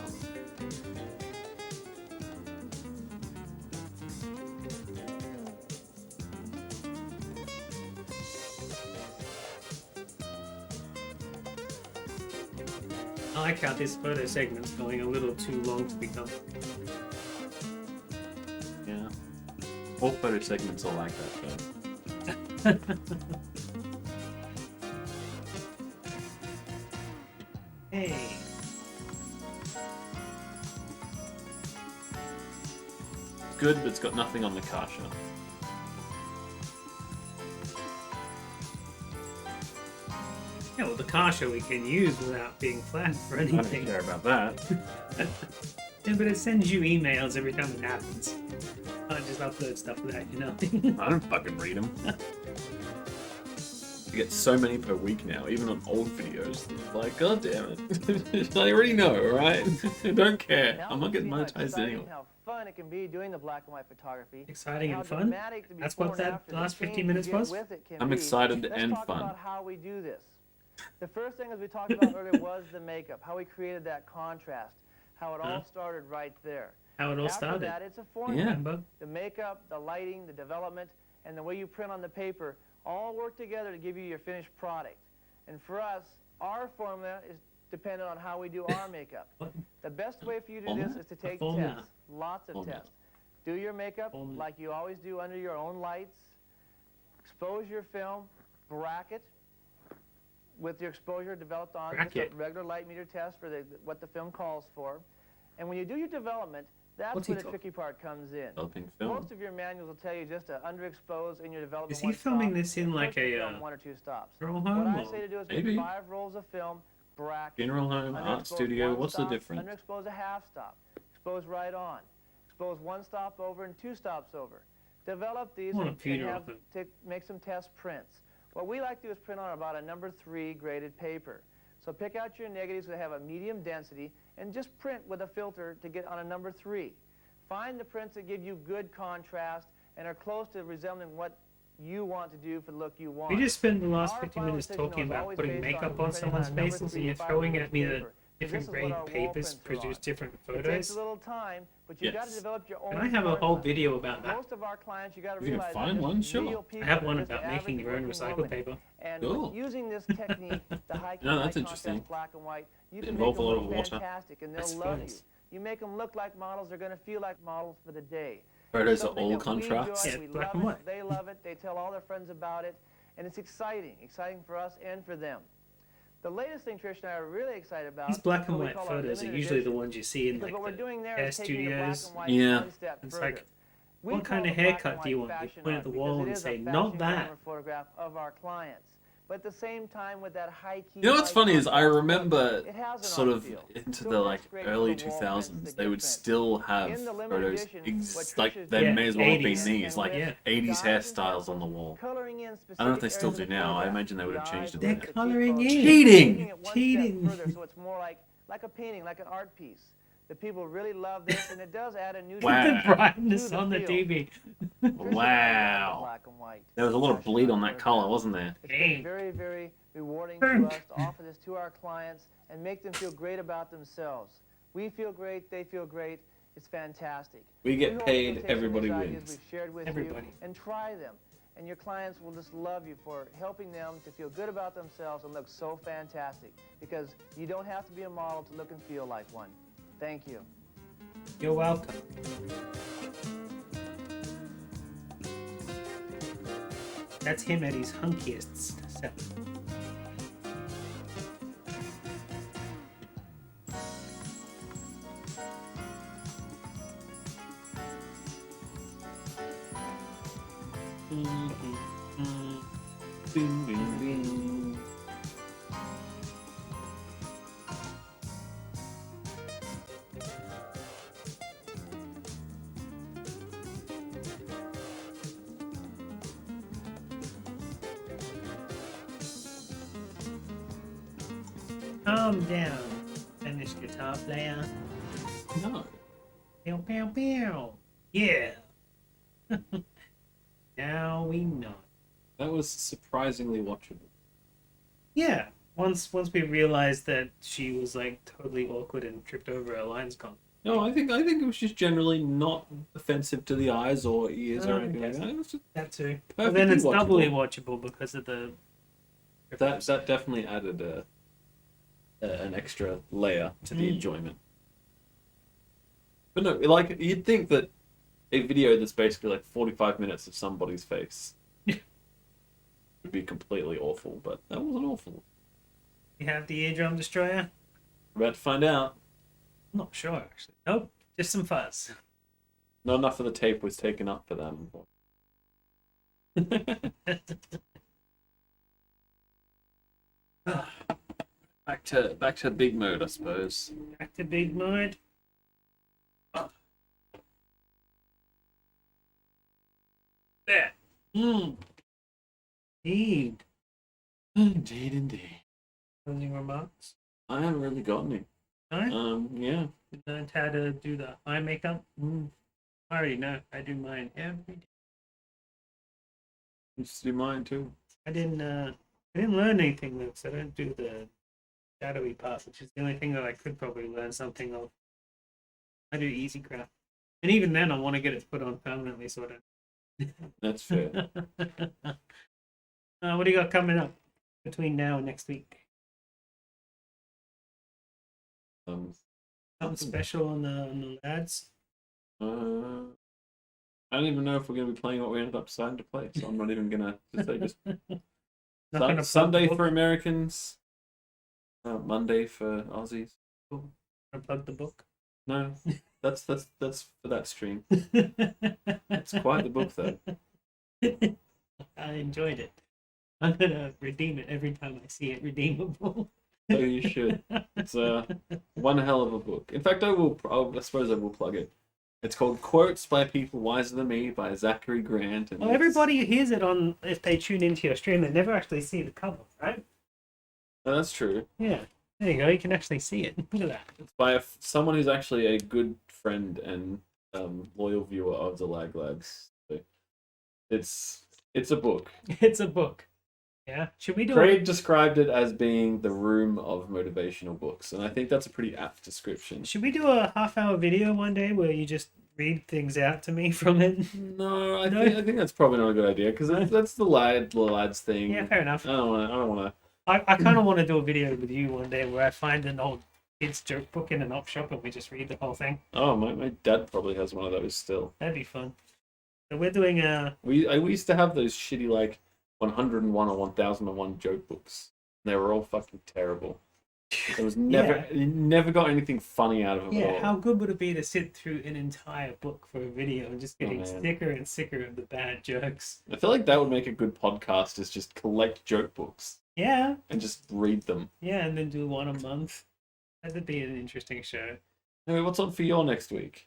I like how this photo segment's going a little too long to become. Yeah. All photo segments are like that, though. Hey. Good, but it's got nothing on the Kasha. Yeah, well, the Kasha we can use without being flagged for I don't anything. care about that. Yeah, but it sends you emails every time it happens. I just upload stuff without you knowing. I don't fucking read them. You get so many per week now, even on old videos. Like, god damn it. I already know, alright? I don't care. Now I'm not getting we'll see how monetized exciting anyway. and How fun it can be doing the black and white photography. Exciting how and fun? dramatic the That's before what and that after, the last 15 change you minutes get was? with it can I'm be. excited Let's and talk fun. about how we do this. The first thing, as we talked about earlier, was the makeup, how we created that contrast, how it all started right there. How it all After started. that, it's a formula. Yeah. Remember? The makeup, the lighting, the development, and the way you print on the paper all work together to give you your finished product. And for us, our formula is dependent on how we do our makeup. What? The best way for you to do Formula? this is to take formula. tests, lots of Formula. tests. Do your makeup Formula. like you always do under your own lights. Expose your film, bracket with your exposure developed on just Bracket. a regular light meter test for what the film calls for. And when you do your development, that's What's where he the tricky part comes in. Developing film. Most of your manuals will tell you just to underexpose in your development. Is he one filming stop, this in and like push the a, film one or two stops. funeral What home I or- say to do is Maybe. get 5 rolls of film, bracket, Funeral home, art underexpose studio, one what's the stop, difference? Underexpose a half stop, expose right on, expose 1 stop over and 2 stops over. Develop these What a and funeral have home. to make some test prints. What we like to do is print on about a number 3 graded paper. So pick out your negatives that have a medium density and just print with a filter to get on a number 3. Find the prints that give you good contrast and are close to resembling what you want to do for the look you want. We just spent the last Our 50 final minutes decision talking is about always putting based makeup on printing someone's a number faces, 3 and you're 5 throwing roll at me the paper. This different is what grade our wall papers prints are produce on. different It takes photos. a little time, but you got to Yes. develop your own. And I have a whole formula. video about that. Most of our clients, you got to You can realize, find are just one? Sure. real I people. have They're one just about average making your own working recycled women. paper. And Cool. using this technique, the high, No, high that's interesting. contrast black and white, you It can involves make a them lot look of water. fantastic, and I they'll love you. suppose. You make them look like models; they're going to feel like models for the day. Photos are Something all that we enjoy, contrast. Yeah, we black love and it, white. They love it. They tell all their friends about it, and it's exciting for us and for them. The latest thing Trish and I are really excited about. These black and what we white call our photos are limited usually the edition, ones you see in because like what we're the doing there hair is taking the black studios. and white Yeah. one step It's further. like, We what kind call of the black haircut and do you white want? You fashion point at art the because wall it and is say, a "Not fashion that." glamour photograph of our clients. But at the same time, with that high key. You know what's high funny is I contrast look, remember it has an sort art of feel. into Still the looks like great for early the wall 2000s, prints, the they gift would prints. still have In the limited photos edition, what like Trish is they doing may is as well have been 80s. these, like Yeah. 80s dots and hairstyles pencils, on the wall. coloring in I don't know if they specific still areas do of the now. I photograph. imagine they would have The changed eyes, it. They're the there. coloring cheekbones, in. Cheating! taking it one Cheating. step further, so it's more like a painting, like an art piece. The people really love this, and it does add a new Wow. The dimension brightness to on the field. TV. Trish and I love the Wow. black and white There was a lot of fashion bleed art on that photograph. collar, wasn't there? It's been Hey. very, very rewarding Burnt. to us to offer this to our clients and make them feel great about themselves. We feel great, they feel great. It's fantastic. We get hope you paid, can take some of everybody these ideas wins. we've shared with Everybody. you and try them. And your clients will just love you for helping them to feel good about themselves and look so fantastic. Because you don't have to be a model to look and feel like one. Thank you. You're welcome. That's him at his hunkiest self. Bing, bing, bing. Calm down, Finnish guitar player. No. Pew, pew, pew. Yeah. Now we know. That was surprisingly watchable. Yeah. Once we realized that she was like totally awkward and tripped over her lines con. No, I think it was just generally not offensive to the eyes or ears or Oh, anything like okay. that. It was just That too. But perfectly then it's watchable. doubly watchable because of the. That definitely added an extra layer to the enjoyment. But no, like you'd think that a video that's basically like 45 minutes of somebody's face would be completely awful, but that wasn't awful. You have the eardrum destroyer? We're about to find out. I'm not sure actually. Nope, just some fuzz. Not enough of the tape was taken up for them. Back to big mode, I suppose. Back to big mode. There. Indeed. Indeed. Closing remarks. I haven't really got any. No? Yeah. You learned how to do the eye makeup? I already know. I do mine every day. Just do mine too. I didn't learn anything though, because I don't do the shadowy part, which is the only thing that I could probably learn something of. I do easy craft. And even then I want to get it put on permanently so I don't. That's fair. What do you got coming up between now and next week? Something special on the lads? I don't even know if we're going to be playing what we ended up deciding to play, so I'm not even going to say just Not gonna plug Sunday the for book? Americans, Monday for Aussies. Wanna plug the book? No, that's for that stream. It's quite the book though. I enjoyed it. I'm gonna redeem it every time I see it redeemable. So you should. It's one hell of a book. In fact, I suppose I will plug it. It's called Quotes by People Wiser Than Me by Zachary Grant. And Well, everybody hears it on if they tune into your stream. They never actually see the cover, right? Oh, that's true. Yeah. There you go. You can actually see it. Look at that. It's by someone who's actually a good friend and loyal viewer of the Lag Lags. So it's a book. It's a book. Yeah. Should we do Craig described it as being the room of motivational books, and I think that's a pretty apt description. Should we do a half-hour video one day where you just read things out to me from it? No, I No? think that's probably not a good idea because that's the lads thing. Yeah, fair enough. I don't want to. I kind of want to do a video with you one day where I find an old kids joke book in an op shop and we just read the whole thing. Oh, my dad probably has one of those still. That'd be fun. So we're doing We used to have those shitty like 101 or 1001 joke books. They were all fucking terrible. There was never, you never got anything funny out of them at Yeah, all. how good would it be to sit through an entire book for a video and just getting man. sicker and sicker of the bad jokes? I feel like that would make a good podcast, is just collect joke books Yeah, and just read them. yeah, and then do one a month. That'd be an interesting show. Anyway, what's on for your next week?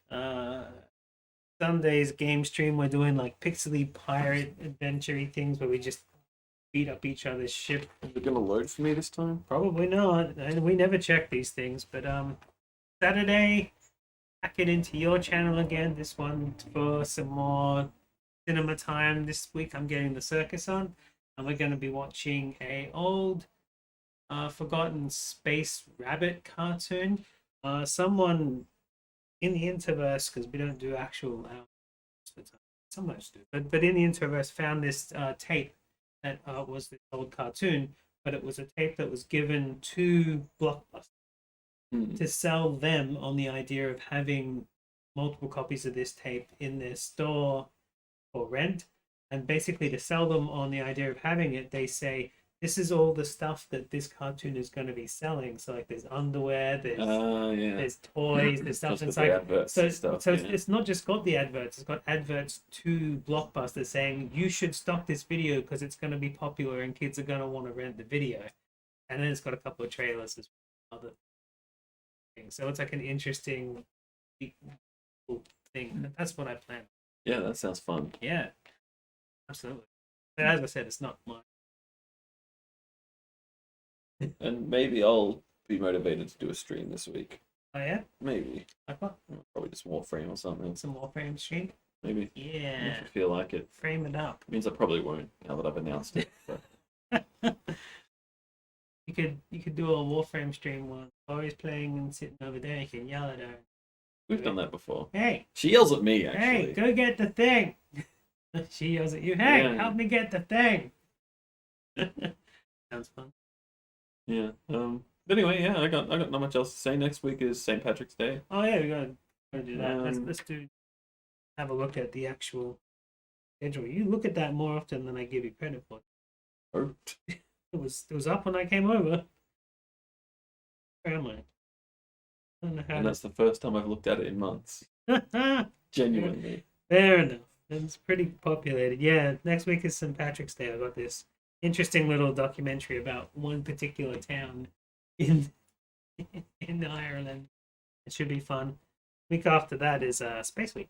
Sunday's game stream, we're doing like pixely pirate adventure things where we just beat up each other's ship. Is it gonna load for me this time? Probably not, and we never check these things. But Saturday, hack it into your channel again. This one for some more cinema time. This week I'm getting the circus on, and we're going to be watching a old, forgotten space rabbit cartoon. Someone in the interverse, because we don't do actual sometimes do, but in the interverse found this tape that was this old cartoon, but it was a tape that was given to Blockbuster to sell them on the idea of having multiple copies of this tape in their store for rent. And basically to sell them on the idea of having it, they say, this is all the stuff that this cartoon is going to be selling. So like there's underwear, there's toys, there's stuff. Just It's with the like adverts so, and stuff, so yeah. it's not just got the adverts; it's got adverts to Blockbuster saying you should stock this video because it's going to be popular and kids are going to want to rent the video. And then it's got a couple of trailers as well, other things. So it's like an interesting thing. That's what I plan. Yeah, that sounds fun. Yeah, absolutely. But as I said, it's not mine. And maybe I'll be motivated to do a stream this week. Oh yeah, Maybe. like what? Probably just Warframe or something. Some Warframe stream. Maybe. Yeah, If I feel like it. frame it up. Means I probably won't, now that I've announced it. But You could do a Warframe stream while Laurie's playing and sitting over there. You can yell at her. we've done that before. Hey, She yells at me, actually. hey, go get the thing. She yells at you. Hey, Yeah. help me get the thing. Sounds fun. Yeah. But anyway, yeah, I got not much else to say. Next week is St. Patrick's Day. Oh yeah, we gotta do that. Um, Let's have a look at the actual schedule. You look at that more often than I give you credit for. Oh, It was up when I came over. Where am I? I don't know and that's the first time I've looked at it in months. how. Genuinely. Fair enough. It's pretty populated. Yeah, next week is St. Patrick's Day. I got this interesting little documentary about one particular town in Ireland. It should be fun. Week after that is Space Week.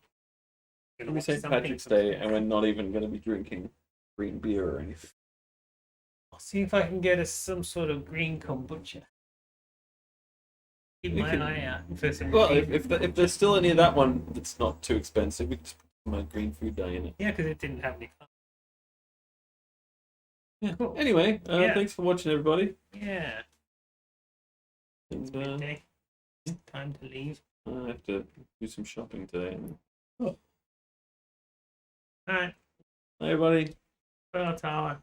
It's gonna be St. Patrick's Day, and we're not even going to be drinking green beer or anything. I'll see if I can get us some sort of green kombucha. Keep We my can- eye out for some Well, green. if there's still any of that one that's not too expensive, we can just put my green food dye in it. Yeah, because it didn't have any color. Yeah. Cool. Anyway, Yeah. thanks for watching, everybody. Yeah. It's And, midday. Time to leave. I have to do some shopping today. All right. Hi, everybody. Bell tower.